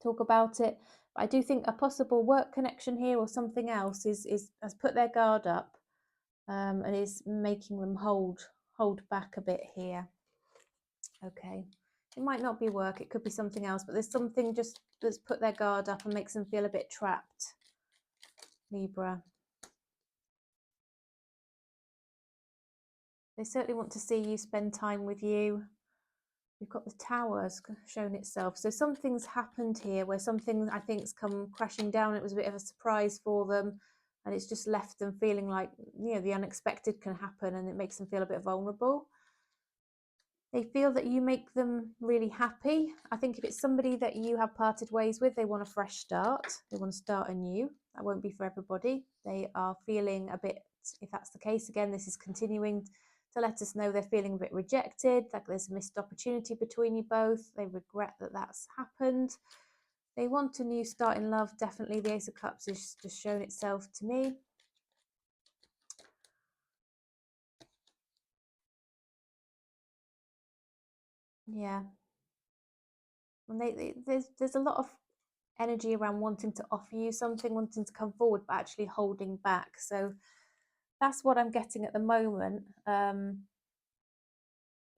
Speaker 1: talk about it. But I do think a possible work connection here or something else has put their guard up and is making them hold back a bit here. Okay. It might not be work, it could be something else, but there's something just that's put their guard up and makes them feel a bit trapped, Libra. They certainly want to see you, spend time with you. We've got the Towers shown itself. So something's happened here where something I think has come crashing down. It was a bit of a surprise for them and it's just left them feeling like, the unexpected can happen and it makes them feel a bit vulnerable. They feel that you make them really happy. I think if it's somebody that you have parted ways with, they want a fresh start. They want to start anew. That won't be for everybody. They are feeling a bit, if that's the case, again, this is continuing to let us know they're feeling a bit rejected, like there's a missed opportunity between you both. They regret that that's happened. They want a new start in love. Definitely the Ace of Cups has just shown itself to me. Yeah. And there's a lot of energy around wanting to offer you something, wanting to come forward, but actually holding back. So that's what I'm getting at the moment.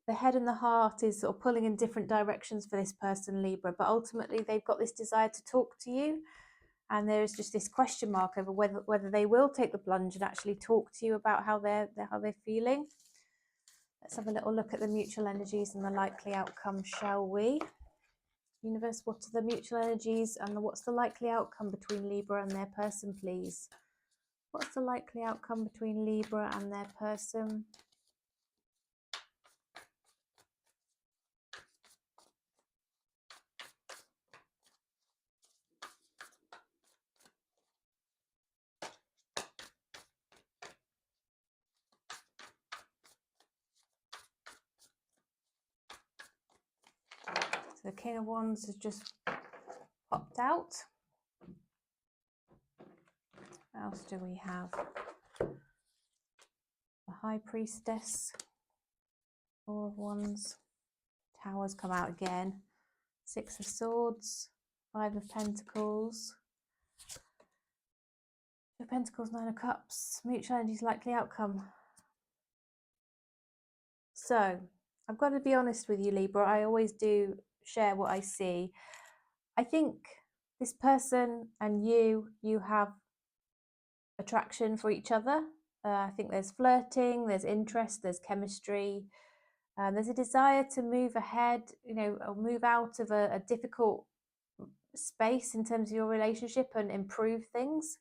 Speaker 1: The head and the heart is sort of pulling in different directions for this person, Libra, but ultimately they've got this desire to talk to you. And there's just this question mark over whether they will take the plunge and actually talk to you about how they're feeling. Let's have a little look at the mutual energies and the likely outcome, shall we? Universe, what are the mutual energies and what's the likely outcome between Libra and their person, please? What's the likely outcome between Libra and their person? So the King of Wands has just popped out. What else do we have? The High Priestess, Four of Wands, Towers come out again, Six of Swords, Five of Pentacles, Two of Pentacles, Nine of Cups, mutual energies, likely outcome. So I've got to be honest with you, Libra. I always do share what I see. I think this person and you have attraction for each other. I think there's flirting, there's interest, there's chemistry. There's a desire to move ahead, or move out of a difficult space in terms of your relationship and improve things.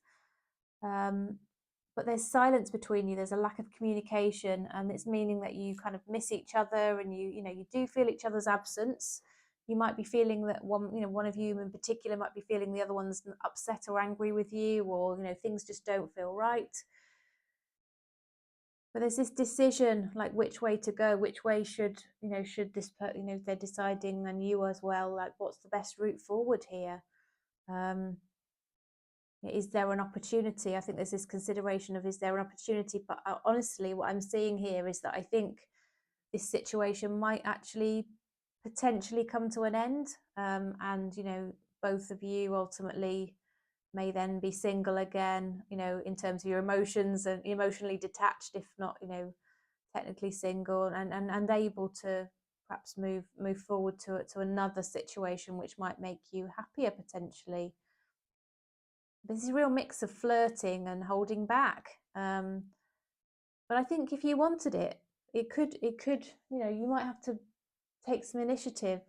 Speaker 1: But there's silence between you. There's a lack of communication, and it's meaning that you kind of miss each other, and you do feel each other's absence. You might be feeling that one of you in particular might be feeling the other one's upset or angry with you, or things just don't feel right. But there's this decision, like which way to go, which way should this they're deciding, and you as well, like what's the best route forward here. Is there an opportunity? I think there's this consideration of, is there an opportunity? But honestly, what I'm seeing here is that I think this situation might actually potentially come to an end, and you know, both of you ultimately may then be single again, you know, in terms of your emotions, and emotionally detached, if not, you know, technically single, and able to perhaps move forward to another situation which might make you happier potentially. There's a real mix of flirting and holding back, but I think if you wanted it, it could, you know, you might have to take some initiative,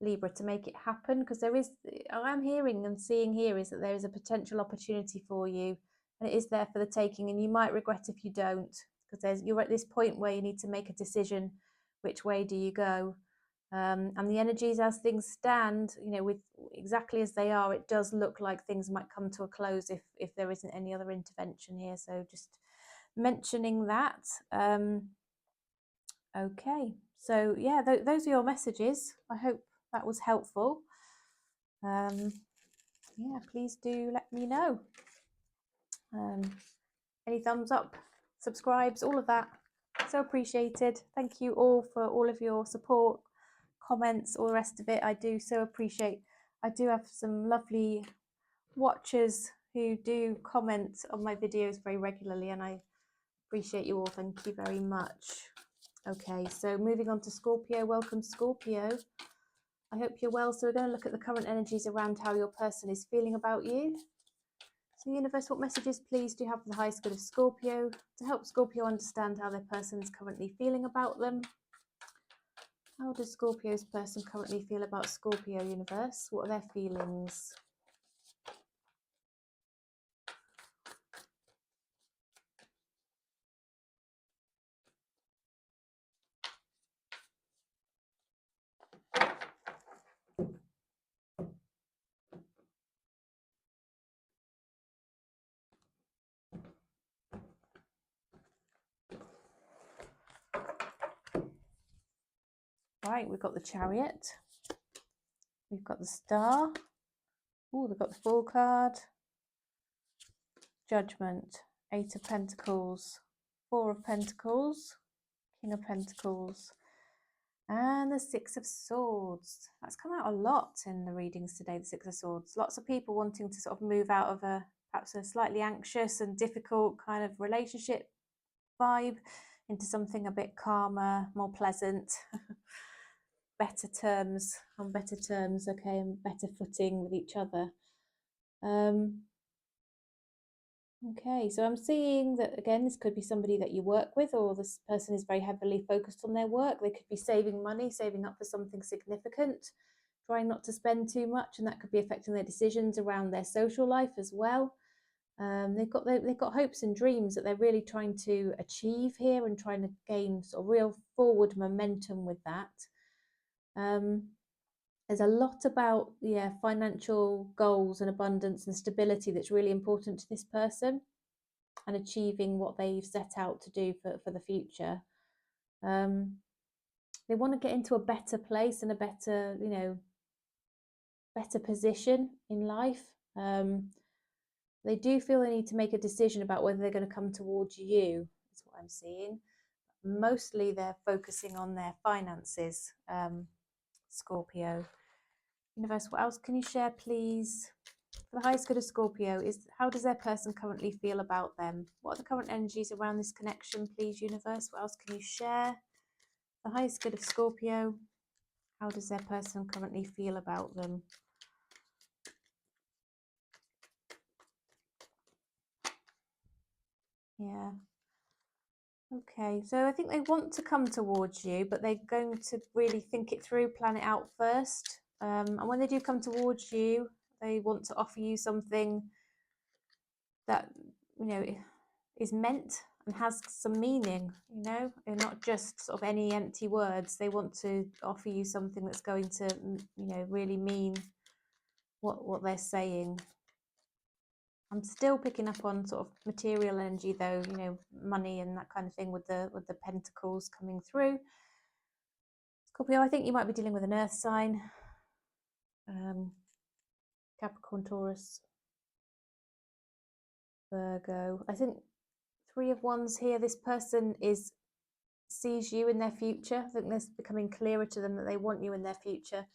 Speaker 1: Libra, to make it happen, because there is, I'm hearing and seeing here is that there is a potential opportunity for you, and it is there for the taking, and you might regret if you don't, because you're at this point where you need to make a decision, which way do you go. And the energies as things stand, you know, with exactly as they are, it does look like things might come to a close if there isn't any other intervention here. So just mentioning that. Okay, so yeah, those are your messages. I hope that was helpful. Yeah, please do let me know. Any thumbs up, subscribes, all of that, so appreciated. Thank you all for all of your support, comments, all the rest of it. I do so appreciate. I do have some lovely watchers who do comment on my videos very regularly, and I appreciate you all. Thank you very much. Okay, so moving on to Scorpio. Welcome, Scorpio. I hope you're well. So we're going to look at the current energies around how your person is feeling about you. So universe, what messages please do you have for the highest good of Scorpio to help Scorpio understand how their person is currently feeling about them? How does Scorpio's person currently feel about Scorpio, universe? What are their feelings? Right, we've got the Chariot. We've got the Star. Oh, they've got the Fool card. Judgment. Eight of Pentacles. Four of Pentacles. King of Pentacles. And the Six of Swords. That's come out a lot in the readings today, the Six of Swords. Lots of people wanting to sort of move out of perhaps a slightly anxious and difficult kind of relationship vibe into something a bit calmer, more pleasant, better terms, on better terms, okay, and better footing with each other. Okay, so I'm seeing that, again, this could be somebody that you work with, or this person is very heavily focused on their work. They could be saving money, saving up for something significant, trying not to spend too much, and that could be affecting their decisions around their social life as well. They've got hopes and dreams that they're really trying to achieve here, and trying to gain sort of real forward momentum with that. There's a lot about financial goals and abundance and stability that's really important to this person, and achieving what they've set out to do for the future. They want to get into a better place and a better, you know, better position in life. They do feel they need to make a decision about whether they're going to come towards you, is what I'm seeing. Mostly they're focusing on their finances, Scorpio. Universe, what else can you share, please? For the highest good of Scorpio, is how does their person currently feel about them? What are the current energies around this connection, please, universe? What else can you share? The highest good of Scorpio, how does their person currently feel about them? Yeah. Okay, so I think they want to come towards you, but they're going to really think it through, plan it out first. And when they do come towards you, they want to offer you something that, you know, is meant and has some meaning, you know, and not just sort of any empty words. They want to offer you something that's going to, you know, really mean what they're saying. I'm still picking up on sort of material energy though, you know, money and that kind of thing with the pentacles coming through. Scorpio, I think you might be dealing with an earth sign. Capricorn, Taurus, Virgo. I think Three of Wands here. This person is sees you in their future. I think this becoming clearer to them that they want you in their future.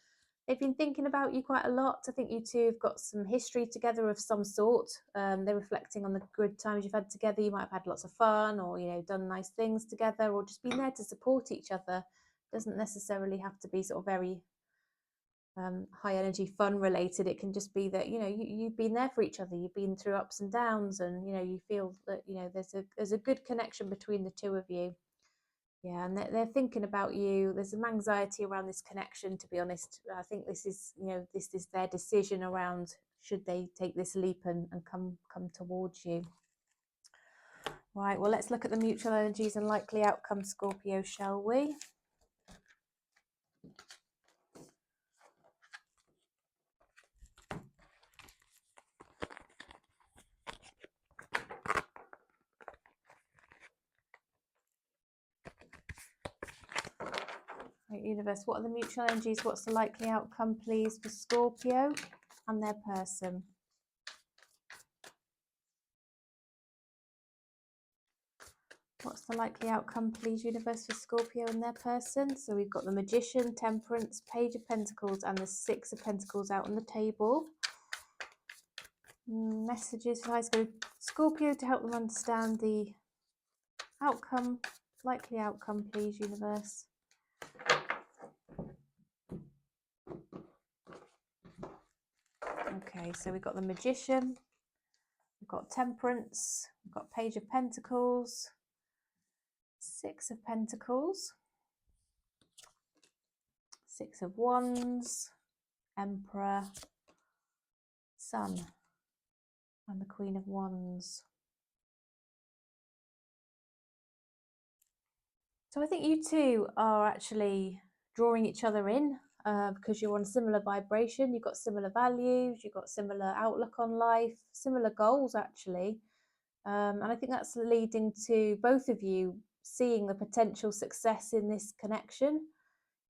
Speaker 1: They've been thinking about you quite a lot. I think you two have got some history together of some sort. They're reflecting on the good times you've had together. You might have had lots of fun, or done nice things together, or just been there to support each other. Doesn't necessarily have to be sort of very high energy fun related. It can just be that you've been there for each other. You've been through ups and downs, and you feel that there's a good connection between the two of you. Yeah, and they're thinking about you. There's some anxiety around this connection, to be honest. I think this is their decision around should they take this leap and come towards you. Right, well, let's look at the mutual energies and likely outcome, Scorpio, shall we? Right, universe, what are the mutual energies? What's the likely outcome, please, for Scorpio and their person? What's the likely outcome, please, universe, for Scorpio and their person? So we've got the Magician, Temperance, Page of Pentacles, and the Six of Pentacles out on the table. Messages for Scorpio to help them understand the outcome, likely outcome, please, universe. Okay, so we've got the Magician, we've got Temperance, we've got Page of Pentacles, Six of Pentacles, Six of Wands, Emperor, Sun, and the Queen of Wands. So I think you two are actually drawing each other in because you're on a similar vibration. You've got similar values, you've got similar outlook on life, similar goals actually. And I think that's leading to both of you seeing the potential success in this connection.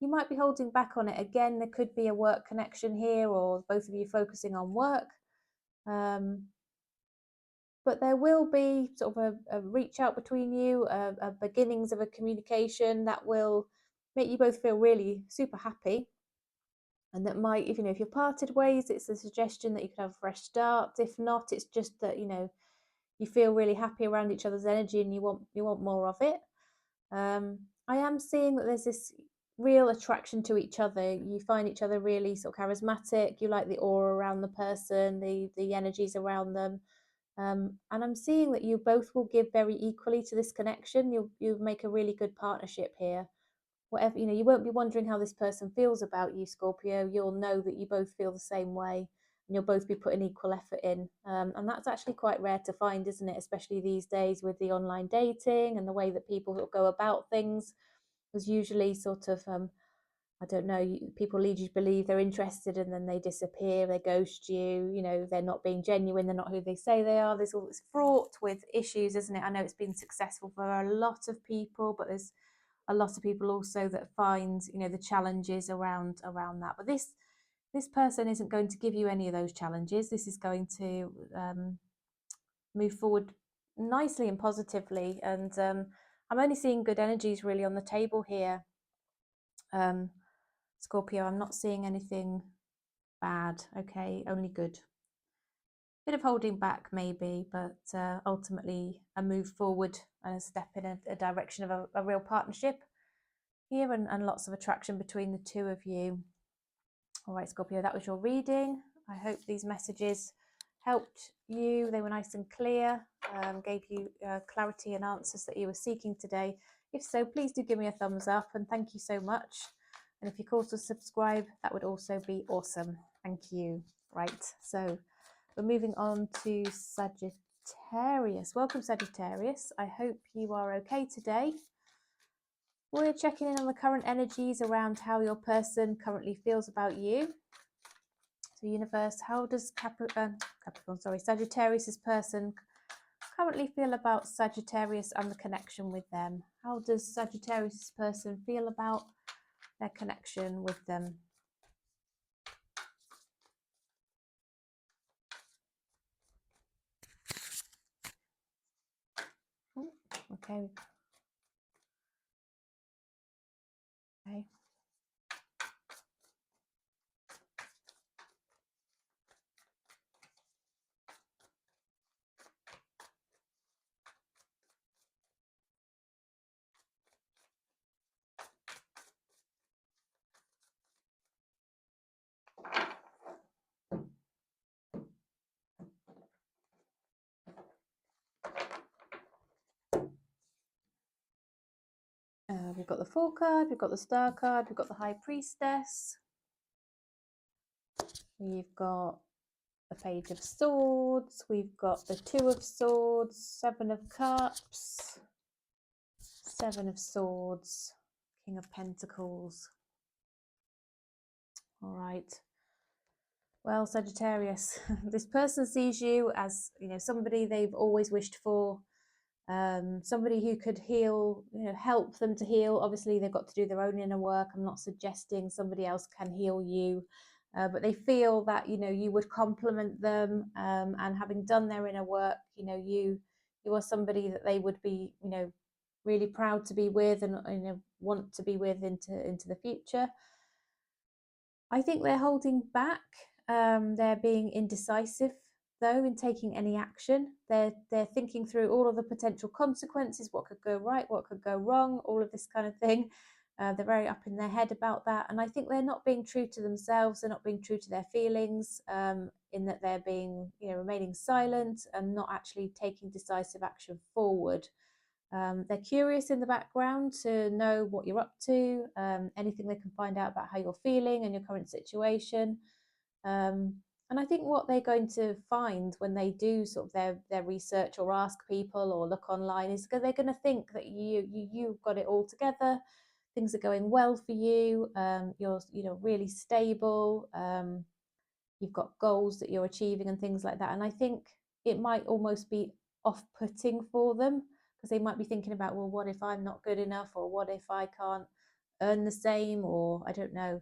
Speaker 1: You might be holding back on it. Again, there could be a work connection here, or both of you focusing on work. But there will be sort of a reach out between you, a beginnings of a communication that will make you both feel really super happy. And that might, if you're parted ways, it's a suggestion that you could have a fresh start. If not, it's just that you feel really happy around each other's energy and you want more of it. I am seeing that there's this real attraction to each other. You find each other really sort of charismatic. You like the aura around the person, the energies around them. And I'm seeing that you both will give very equally to this connection. You'll make a really good partnership here. Whatever, you won't be wondering how this person feels about you, Scorpio. You'll know that you both feel the same way, and you'll both be putting equal effort in. And that's actually quite rare to find, isn't it? Especially these days with the online dating and the way that people go about things. There's usually sort of I don't know, people lead you to believe they're interested and then they disappear, they ghost you, they're not being genuine, they're not who they say they are. There's all this fraught with issues, isn't it? I know it's been successful for a lot of people, but there's a lot of people also that find, the challenges around that. But this person isn't going to give you any of those challenges. This is going to move forward nicely and positively. And I'm only seeing good energies really on the table here. Scorpio, I'm not seeing anything bad, okay, only good. Bit of holding back maybe, but ultimately a move forward and a step in a direction of a real partnership here, and lots of attraction between the two of you. All right, Scorpio, that was your reading. I hope these messages helped you. They were nice and clear, gave you clarity and answers that you were seeking today. If so, please do give me a thumbs up, and thank you so much. And if you could also subscribe, that would also be awesome. Thank you. Right, so we're moving on to Sagittarius. Welcome, Sagittarius. I hope you are okay today. We're checking in on the current energies around how your person currently feels about you. So, universe, how does Sagittarius's person currently feel about Sagittarius and the connection with them? How does Sagittarius's person feel about their connection with them? Okay, We've got the Fool card, we've got the Star card, we've got the High Priestess, we've got the Page of Swords, we've got the Two of Swords, Seven of Cups, Seven of Swords, King of Pentacles. All right. Well, Sagittarius, this person sees you as, somebody they've always wished for, somebody who could heal, help them to heal. Obviously, they've got to do their own inner work. I'm not suggesting somebody else can heal you, but they feel that, you would complement them, and having done their inner work, you are somebody that they would be, really proud to be with and, want to be with into the future. I think they're holding back. They're being indecisive, though, in taking any action. They're thinking through all of the potential consequences, what could go right, what could go wrong, all of this kind of thing. They're very up in their head about that. And I think they're not being true to themselves. They're not being true to their feelings, in that they're being, remaining silent and not actually taking decisive action forward. They're curious in the background to know what you're up to, anything they can find out about how you're feeling and your current situation. And I think what they're going to find when they do sort of their research or ask people or look online is they're going to think that you've got it all together. Things are going well for you. You're really stable. You've got goals that you're achieving and things like that. And I think it might almost be off-putting for them, because they might be thinking about, well, what if I'm not good enough, or what if I can't earn the same, or I don't know.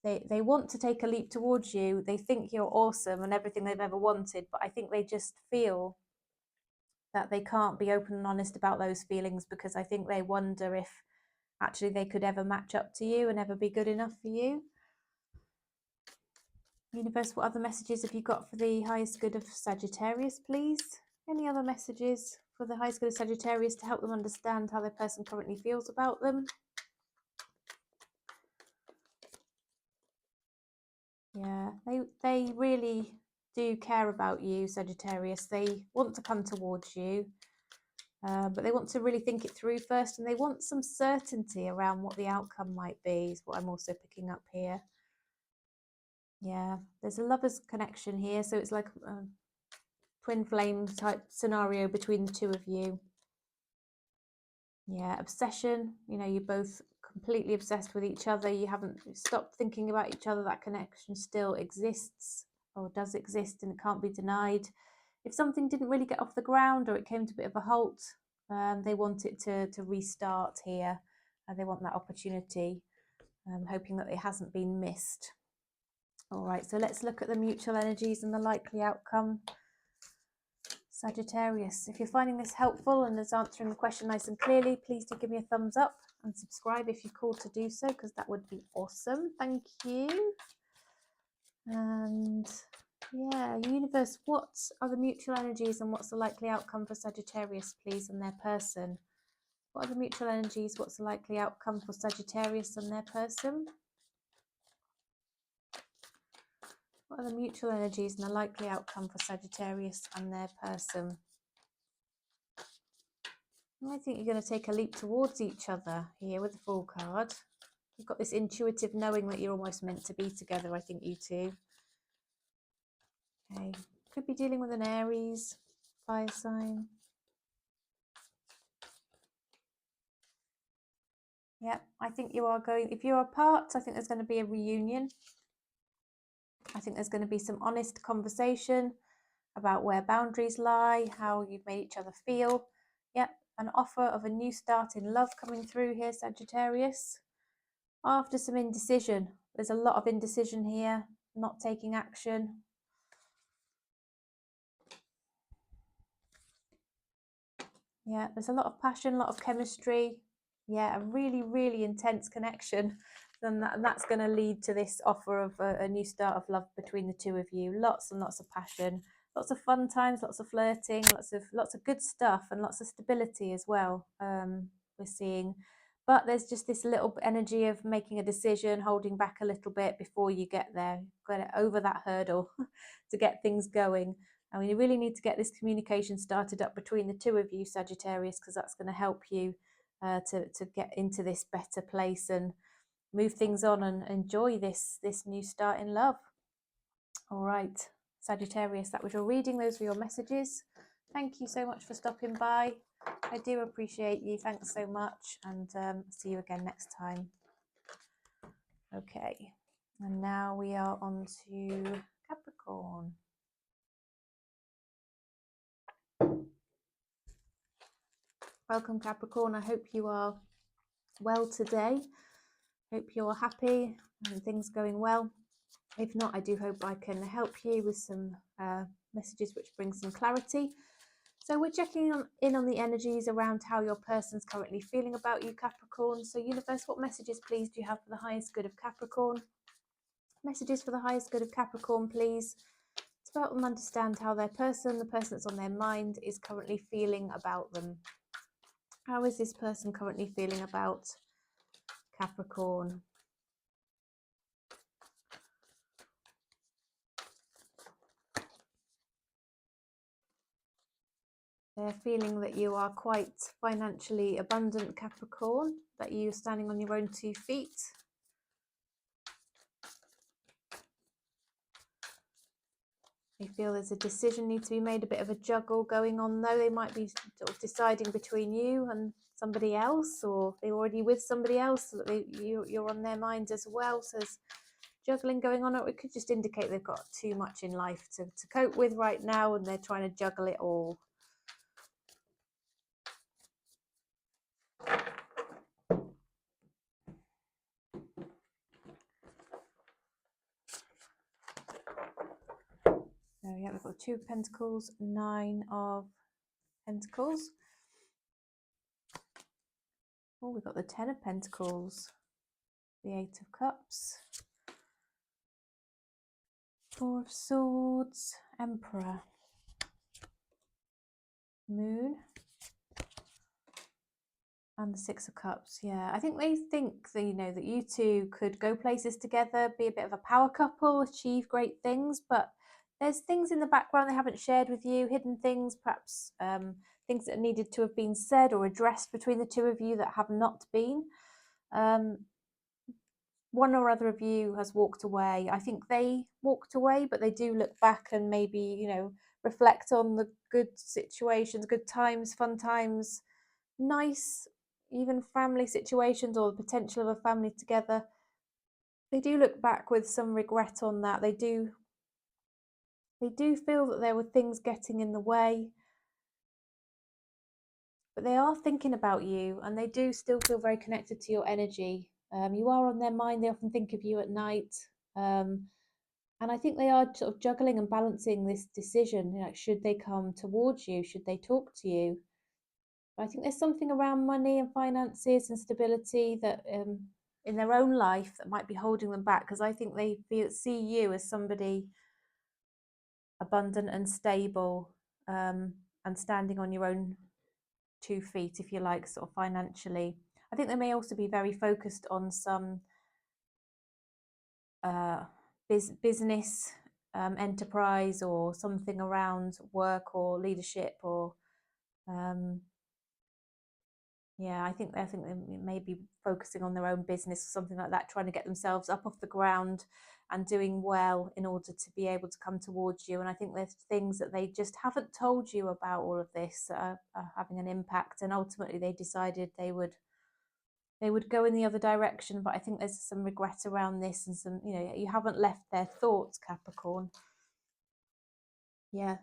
Speaker 1: They want to take a leap towards you. They think you're awesome and everything they've ever wanted, but I think they just feel that they can't be open and honest about those feelings, because I think they wonder if actually they could ever match up to you and ever be good enough for you. Universe, what other messages have you got for the highest good of Sagittarius, please? Any other messages for the highest good of Sagittarius to help them understand how their person currently feels about them? Yeah, they really do care about you, Sagittarius. They want to come towards you, but they want to really think it through first, and they want some certainty around what the outcome might be, is what I'm also picking up here. Yeah, there's a lover's connection here, so it's like a twin flame type scenario between the two of you. Yeah, obsession, you're both completely obsessed with each other. You haven't stopped thinking about each other. That connection still exists, or does exist, and it can't be denied. If something didn't really get off the ground, or it came to a bit of a halt, they want it to restart here. They want that opportunity, hoping that it hasn't been missed. All right, so let's look at the mutual energies and the likely outcome. Sagittarius, if you're finding this helpful and is answering the question nice and clearly, please do give me a thumbs up and subscribe if you're called to do so, because that would be awesome. Thank you. And yeah, universe, what are the mutual energies and what's the likely outcome for Sagittarius, please, and their person? What are the mutual energies? What's the likely outcome for Sagittarius and their person? What are the mutual energies and the likely outcome for Sagittarius and their person? I think you're going to take a leap towards each other here with the Fool card. You've got this intuitive knowing that you're almost meant to be together, I think, you two. Okay, could be dealing with an Aries, fire sign. Yeah, I think you are going, if you're apart, I think there's going to be a reunion. I think there's going to be some honest conversation about where boundaries lie, how you've made each other feel. Yep, an offer of a new start in love coming through here, Sagittarius. After some indecision, there's a lot of indecision here, not taking action. Yeah, there's a lot of passion, a lot of chemistry. Yeah, a really, really intense connection. And that's going to lead to this offer of a new start of love between the two of you. Lots and lots of passion, lots of fun times, lots of flirting, lots of good stuff, and lots of stability as well. We're seeing, but there's just this little energy of making a decision, holding back a little bit before you get there. Get over that hurdle to get things going. And we really need to get this communication started up between the two of you, Sagittarius, because that's going to help you to get into this better place and move things on and enjoy this new start in love. All right, Sagittarius, that was your reading. Those were your messages. Thank you so much for stopping by. I do appreciate you. Thanks so much, and see you again next time. Okay, and now we are on to Capricorn. Welcome, Capricorn. I hope you are well today. Hope you're happy and things going well. If not, I do hope I can help you with some messages which bring some clarity. So we're checking in on the energies around how your person's currently feeling about you, Capricorn. So universe, what messages, please, do you have for the highest good of Capricorn? Messages for the highest good of Capricorn, please. To help them understand how the person that's on their mind, is currently feeling about them. How is this person currently feeling about Capricorn? They're feeling that you are quite financially abundant, Capricorn, that you're standing on your own 2 feet. They feel there's a decision needs to be made, a bit of a juggle going on though. They might be sort of deciding between you and somebody else, or they're already with somebody else, so that you're on their minds as well. So there's juggling going on, or it could just indicate they've got too much in life to cope with right now, and they're trying to juggle it all. So yeah, we've got 2 of Pentacles, 9 of Pentacles. Oh, we've got the 10 of Pentacles, the 8 of Cups, 4 of Swords, Emperor, Moon, and the 6 of Cups. Yeah, I think they think that, you know, that you two could go places together, be a bit of a power couple, achieve great things, but there's things in the background they haven't shared with you, hidden things, perhaps things that needed to have been said or addressed between the 2 of you that have not been. One or other of you has walked away. I think they walked away, but they do look back and maybe, you know, reflect on the good situations, good times, fun times, nice, even family situations, or the potential of a family together. They do look back with some regret on that. They do feel that there were things getting in the way, but they are thinking about you, and they do still feel very connected to your energy. You are on their mind. They often think of you at night. And I think they are sort of juggling and balancing this decision. Like, should they come towards you? Should they talk to you? But I think there's something around money and finances and stability that in their own life that might be holding them back, because I think they see you as somebody abundant and stable, and standing on your own 2 feet, if you like, sort of financially. I think they may also be very focused on some business enterprise, or something around work or leadership, or yeah, I think they may be focusing on their own business or something like that, trying to get themselves up off the ground and doing well in order to be able to come towards you. And I think there's things that they just haven't told you about all of this that are having an impact, and ultimately they decided they would go in the other direction. But I think there's some regret around this, and some, you know, you haven't left their thoughts, Capricorn. Yeah.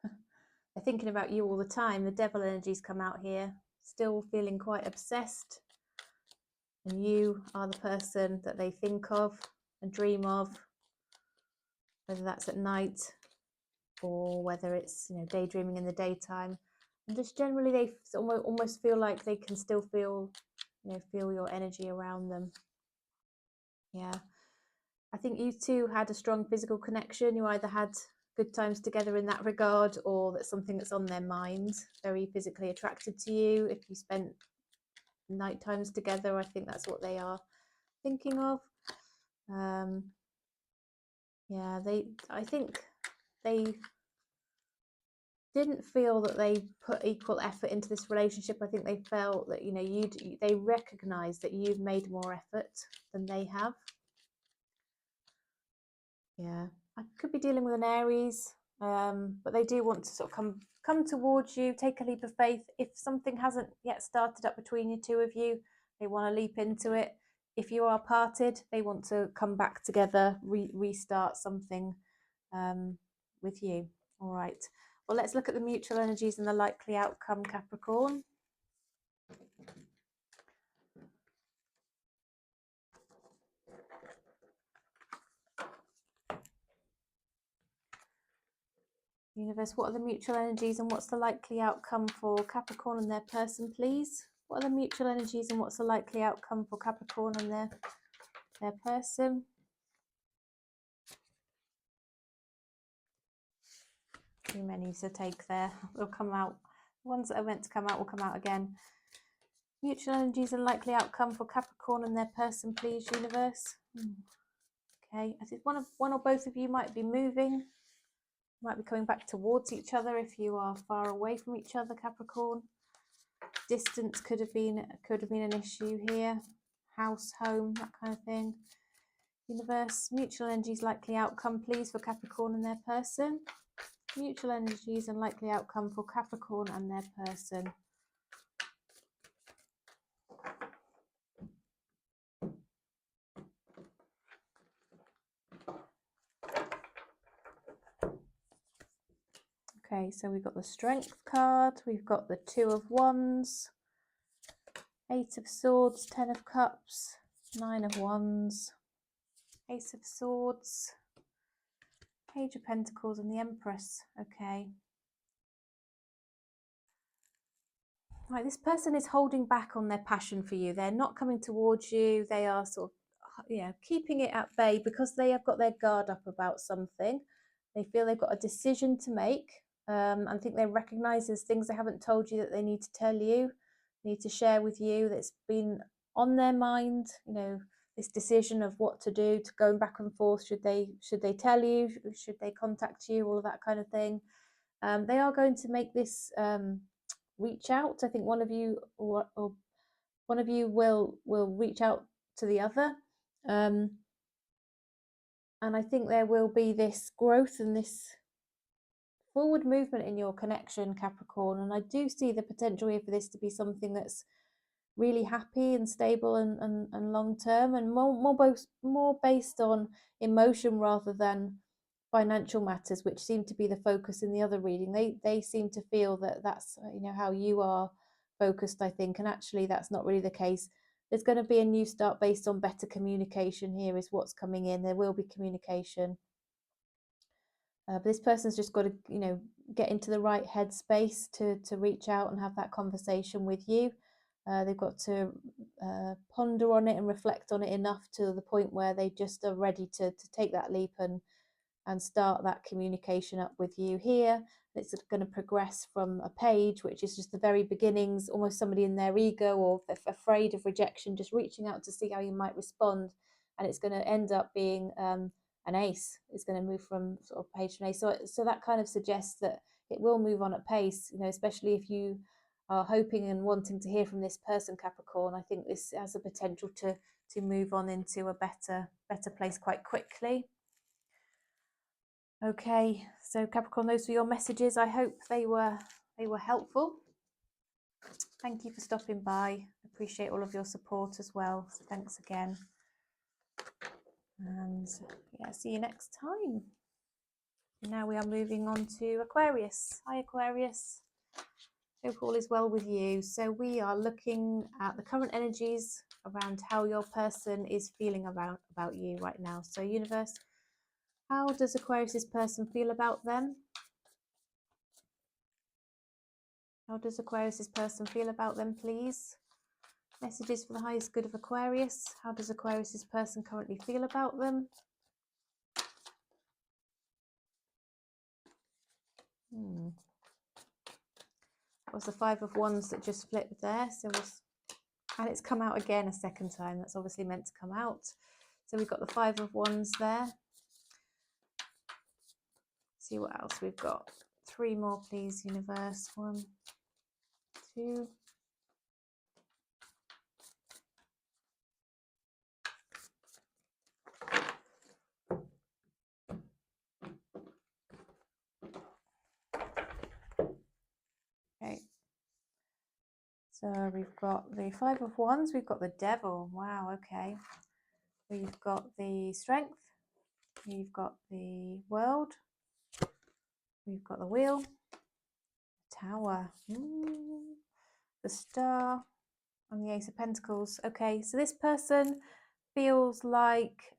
Speaker 1: They're thinking about you all the time. The devil energies come out here, still feeling quite obsessed. And you are the person that they think of and dream of, whether that's at night or whether it's, you know, daydreaming in the daytime. And just generally they almost feel like they can still feel, you know, feel your energy around them. Yeah. I think you two had a strong physical connection. You either had good times together in that regard, or that's something that's on their mind, very physically attracted to you. If you spent night times together, I think that's what they are thinking of. Yeah, I think they didn't feel that they put equal effort into this relationship. I think they felt that, you know, they recognise that you've made more effort than they have. Yeah, I could be dealing with an Aries, but they do want to sort of come towards you, take a leap of faith. If something hasn't yet started up between you two of you, they want to leap into it. If you are parted, they want to come back together, restart something with you. All right. Well, let's look at the mutual energies and the likely outcome, Capricorn. Universe, what are the mutual energies and what's the likely outcome for Capricorn and their person, please? What are the mutual energies and what's the likely outcome for Capricorn and their person? Too many to take there. They'll come out. The ones that are meant to come out will come out again. Mutual energies and likely outcome for Capricorn and their person, please, universe. Okay, I think one or both of you might be moving. Might be coming back towards each other if you are far away from each other, Capricorn. Distance could have been an issue here. House, home, that kind of thing. Universe, mutual energies, likely outcome, please, for Capricorn and their person. Mutual energies and likely outcome for Capricorn and their person. Okay, so we've got the Strength card, we've got the Two of Wands, Eight of Swords, Ten of Cups, Nine of Wands, Ace of Swords, Page of Pentacles and the Empress. Okay. Right, this person is holding back on their passion for you. They're not coming towards you. They are sort of, keeping it at bay because they have got their guard up about something. They feel they've got a decision to make. I think they recognise there's things they haven't told you that they need to tell you, need to share with you, that's been on their mind, you know, this decision of what to do, to going back and forth. Should they tell you? Should they contact you? All of that kind of thing. They are going to make this reach out. I think one of you or one of you will reach out to the other. And I think there will be this growth and this forward movement in your connection, Capricorn. And I do see the potential here for this to be something that's really happy and stable and long term, and more based on emotion rather than financial matters, which seem to be the focus in the other reading. They seem to feel that that's, you know, how you are focused, I think, and actually that's not really the case. There's going to be a new start based on better communication here is what's coming in. There will be communication. But this person's just got to, you know, get into the right headspace to reach out and have that conversation with you. They've got to ponder on it and reflect on it enough to the point where they just are ready to take that leap and start that communication up with you here. It's going to progress from a page, which is just the very beginnings, almost somebody in their ego or afraid of rejection, just reaching out to see how you might respond. And it's going to end up being an ace. It's going to move from sort of page to an ace. So that kind of suggests that it will move on at pace, you know, especially if you are hoping and wanting to hear from this person, Capricorn. I think this has the potential to move on into a better place quite quickly. Okay, so Capricorn, those were your messages. I hope they were helpful. Thank you for stopping by. Appreciate all of your support as well. So thanks again. And yeah, see you next time. Now we are moving on to Aquarius. Hi, Aquarius. Hope all is well with you. So we are looking at the current energies around how your person is feeling about you right now. So universe, how does Aquarius's person feel about them? How does Aquarius's person feel about them, please? Messages for the highest good of Aquarius. How does Aquarius's person currently feel about them? That was the Five of Wands that just flipped there. And it's come out again a second time. That's obviously meant to come out. So we've got the Five of Wands there. See what else we've got. 3 more, please, universe. 1, 2. Okay. So we've got the 5 of Wands, we've got the Devil. Wow, okay. We've got the Strength, we've got the World, we've got the Wheel, Tower, the Star, and the Ace of Pentacles. Okay, so this person feels like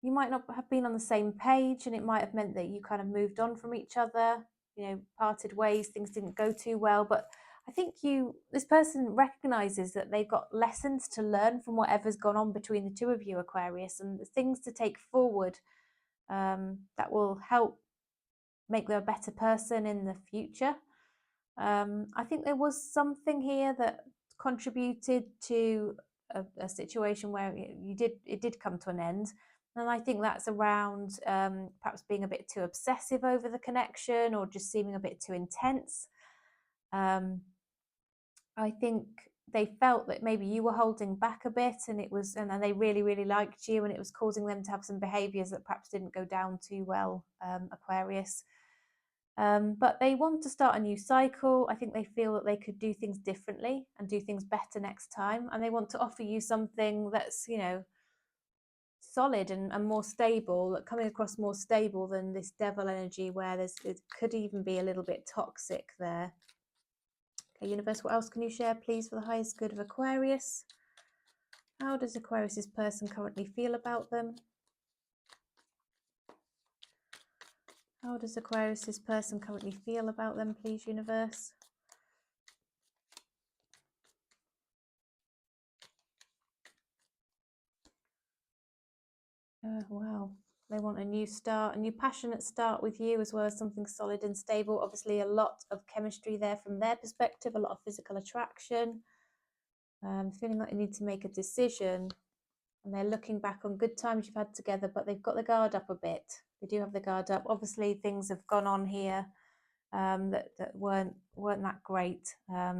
Speaker 1: you might not have been on the same page, and it might have meant that you kind of moved on from each other, parted ways, things didn't go too well. But I think this person recognizes that they've got lessons to learn from whatever's gone on between the two of you, Aquarius, and things to take forward that will help make them a better person in the future. I think there was something here that contributed to a situation where it did come to an end. And I think that's around perhaps being a bit too obsessive over the connection, or just seeming a bit too intense. I think they felt that maybe you were holding back a bit, and they really, really liked you, and it was causing them to have some behaviours that perhaps didn't go down too well, Aquarius. But they want to start a new cycle. I think they feel that they could do things differently and do things better next time. And they want to offer you something that's, solid and more stable, coming across more stable than this Devil energy, where it could even be a little bit toxic there. Okay, universe, what else can you share, please, for the highest good of Aquarius? How does Aquarius's person currently feel about them? How does Aquarius's person currently feel about them, please, universe? Wow. They want a new start, a new passionate start with you, as well as something solid and stable. Obviously, a lot of chemistry there from their perspective, a lot of physical attraction. Feeling like they need to make a decision, and they're looking back on good times you've had together, but they've got the guard up a bit. They do have the guard up. Obviously, things have gone on here that weren't that great.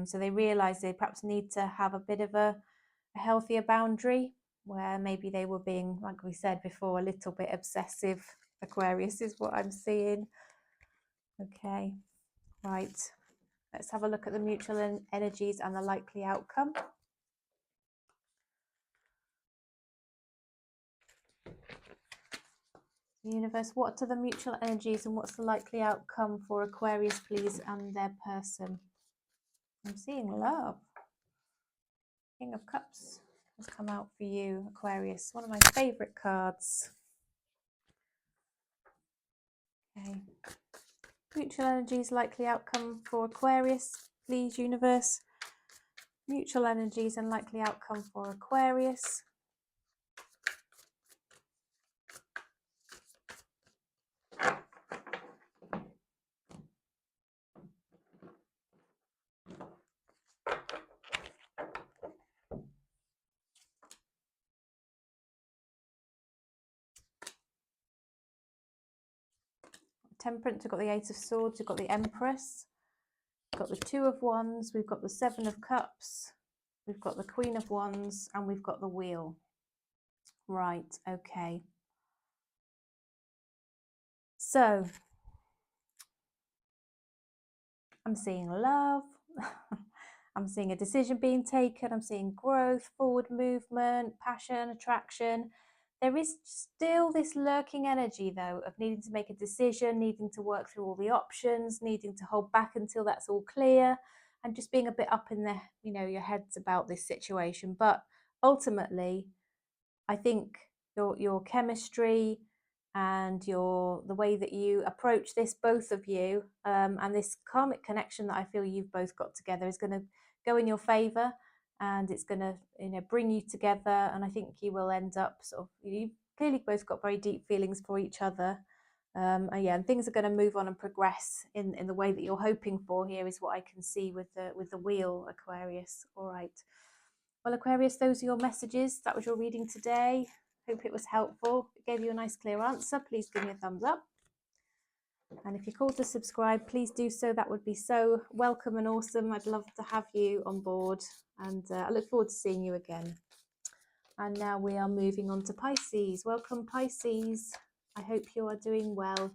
Speaker 1: So they realise they perhaps need to have a bit of a healthier boundary, where maybe they were being, like we said before, a little bit obsessive. Aquarius is what I'm seeing. Okay, right. Let's have a look at the mutual energies and the likely outcome. Universe, what are the mutual energies and what's the likely outcome for Aquarius, please, and their person? I'm seeing love. King of Cups has come out for you, Aquarius. One of my favourite cards. Okay. Mutual energies, likely outcome for Aquarius, please, universe. Mutual energies and likely outcome for Aquarius. Temperance, we've got the 8 of Swords, we've got the Empress, we've got the 2 of Wands, we've got the 7 of Cups, we've got the Queen of Wands, and we've got the Wheel. Right, okay. So, I'm seeing love, I'm seeing a decision being taken, I'm seeing growth, forward movement, passion, attraction. There is still this lurking energy, though, of needing to make a decision, needing to work through all the options, needing to hold back until that's all clear, and just being a bit up in your heads about this situation. But ultimately, I think your chemistry and the way that you approach this, both of you, and this karmic connection that I feel you've both got together is going to go in your favour, and it's going to bring you together. And I think you will end up you've clearly both got very deep feelings for each other. And things are going to move on and progress in the way that you're hoping for. Here is what I can see with the wheel, Aquarius. All right. Well, Aquarius, those are your messages. That was your reading today. Hope it was helpful. It gave you a nice clear answer. Please give me a thumbs up. And if you're called to subscribe, please do so. That would be so welcome and awesome. I'd love to have you on board. And I look forward to seeing you again. And now we are moving on to Pisces. Welcome, Pisces. I hope you are doing well.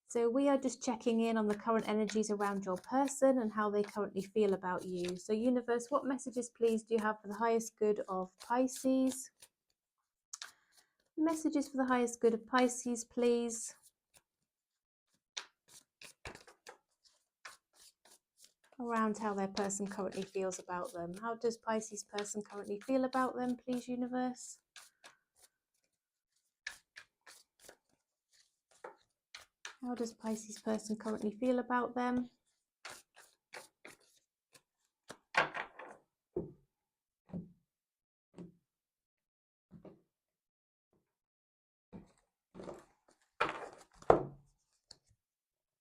Speaker 1: So we are just checking in on the current energies around your person and how they currently feel about you. So universe, what messages please do you have for the highest good of Pisces? Messages for the highest good of Pisces, please. Around how their person currently feels about them. How does Pisces person currently feel about them, please, universe? How does Pisces person currently feel about them?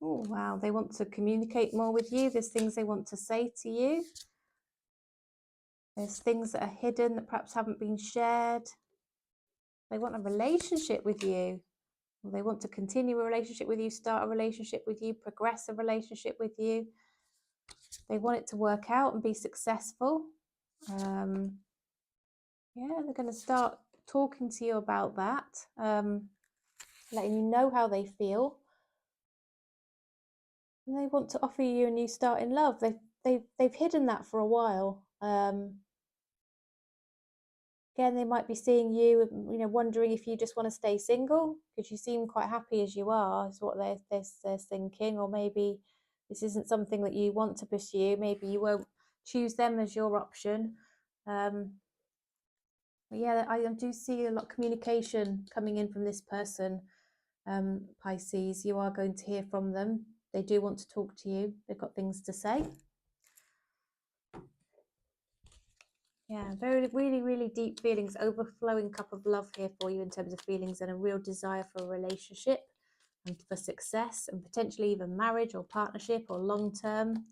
Speaker 1: Oh, wow. They want to communicate more with you. There's things they want to say to you. There's things that are hidden that perhaps haven't been shared. They want a relationship with you. Or they want to continue a relationship with you, start a relationship with you, progress a relationship with you. They want it to work out and be successful. Yeah, they're going to start talking to you about that, letting you know how they feel. And they want to offer you a new start in love. They've hidden that for a while. Again, they might be seeing you, wondering if you just want to stay single because you seem quite happy as you are, is what they're thinking. Or maybe this isn't something that you want to pursue. Maybe you won't choose them as your option. But yeah, I do see a lot of communication coming in from this person, Pisces. You are going to hear from them. They do want to talk to you. They've got things to say. Yeah, really, really deep feelings, overflowing cup of love here for you in terms of feelings and a real desire for a relationship and for success and potentially even marriage or partnership or long term.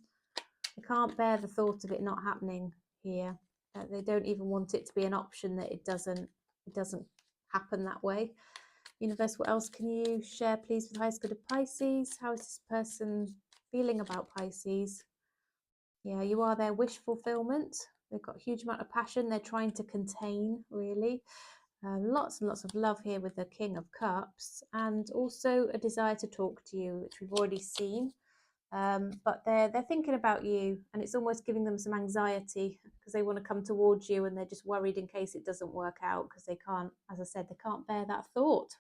Speaker 1: They can't bear the thought of it not happening here. They don't even want it to be an option that it doesn't happen that way. Universe, what else can you share, please, for the highest good of Pisces? How is this person feeling about Pisces? Yeah, you are their wish fulfillment. They've got a huge amount of passion they're trying to contain, really. Lots and lots of love here with the King of Cups, and also a desire to talk to you, which we've already seen. But they're thinking about you, and it's almost giving them some anxiety because they want to come towards you, and they're just worried in case it doesn't work out because they can't, as I said, they can't bear that thought.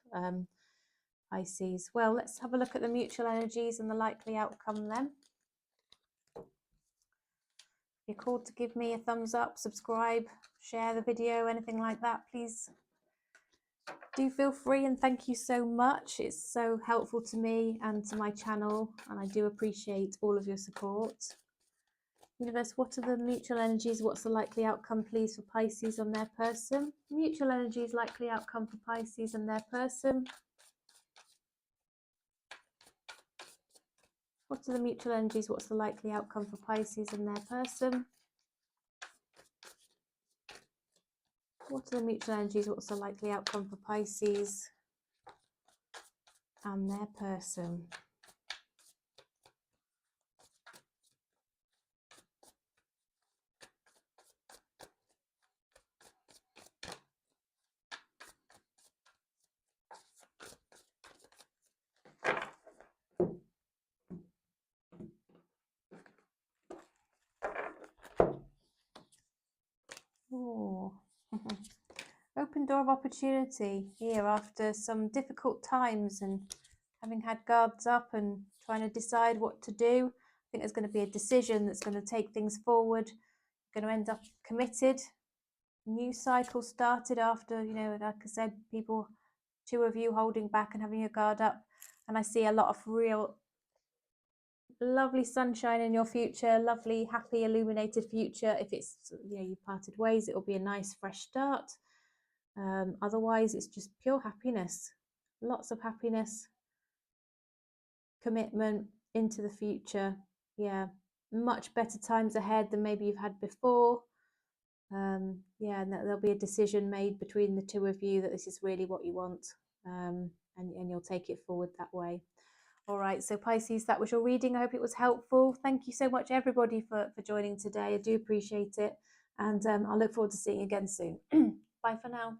Speaker 1: Pisces. Well, let's have a look at the mutual energies and the likely outcome then. If you're called to give me a thumbs up, subscribe, share the video, anything like that, please do feel free, and thank you so much. It's so helpful to me and to my channel, and I do appreciate all of your support. Universe, what are the mutual energies? What's the likely outcome, please, for Pisces and their person? Mutual energies, likely outcome for Pisces and their person. What are the mutual energies? What's the likely outcome for Pisces and their person? What are the mutual energies? What's the likely outcome for Pisces and their person? Oh. Open door of opportunity here after some difficult times and having had guards up and trying to decide what to do. I think there's going to be a decision that's going to take things forward. You're going to end up committed. New cycle started after, like I said, two of you holding back and having your guard up. And I see a lot of real lovely sunshine in your future, lovely, happy, illuminated future. If it's, you parted ways, it will be a nice, fresh start. Otherwise, it's just pure happiness, lots of happiness, commitment into the future. Yeah, much better times ahead than maybe you've had before. Yeah, and that there'll be a decision made between the two of you that this is really what you want, and you'll take it forward that way. All right, so Pisces, that was your reading. I hope it was helpful. Thank you so much, everybody, for joining today. I do appreciate it, and I look forward to seeing you again soon. Bye for now.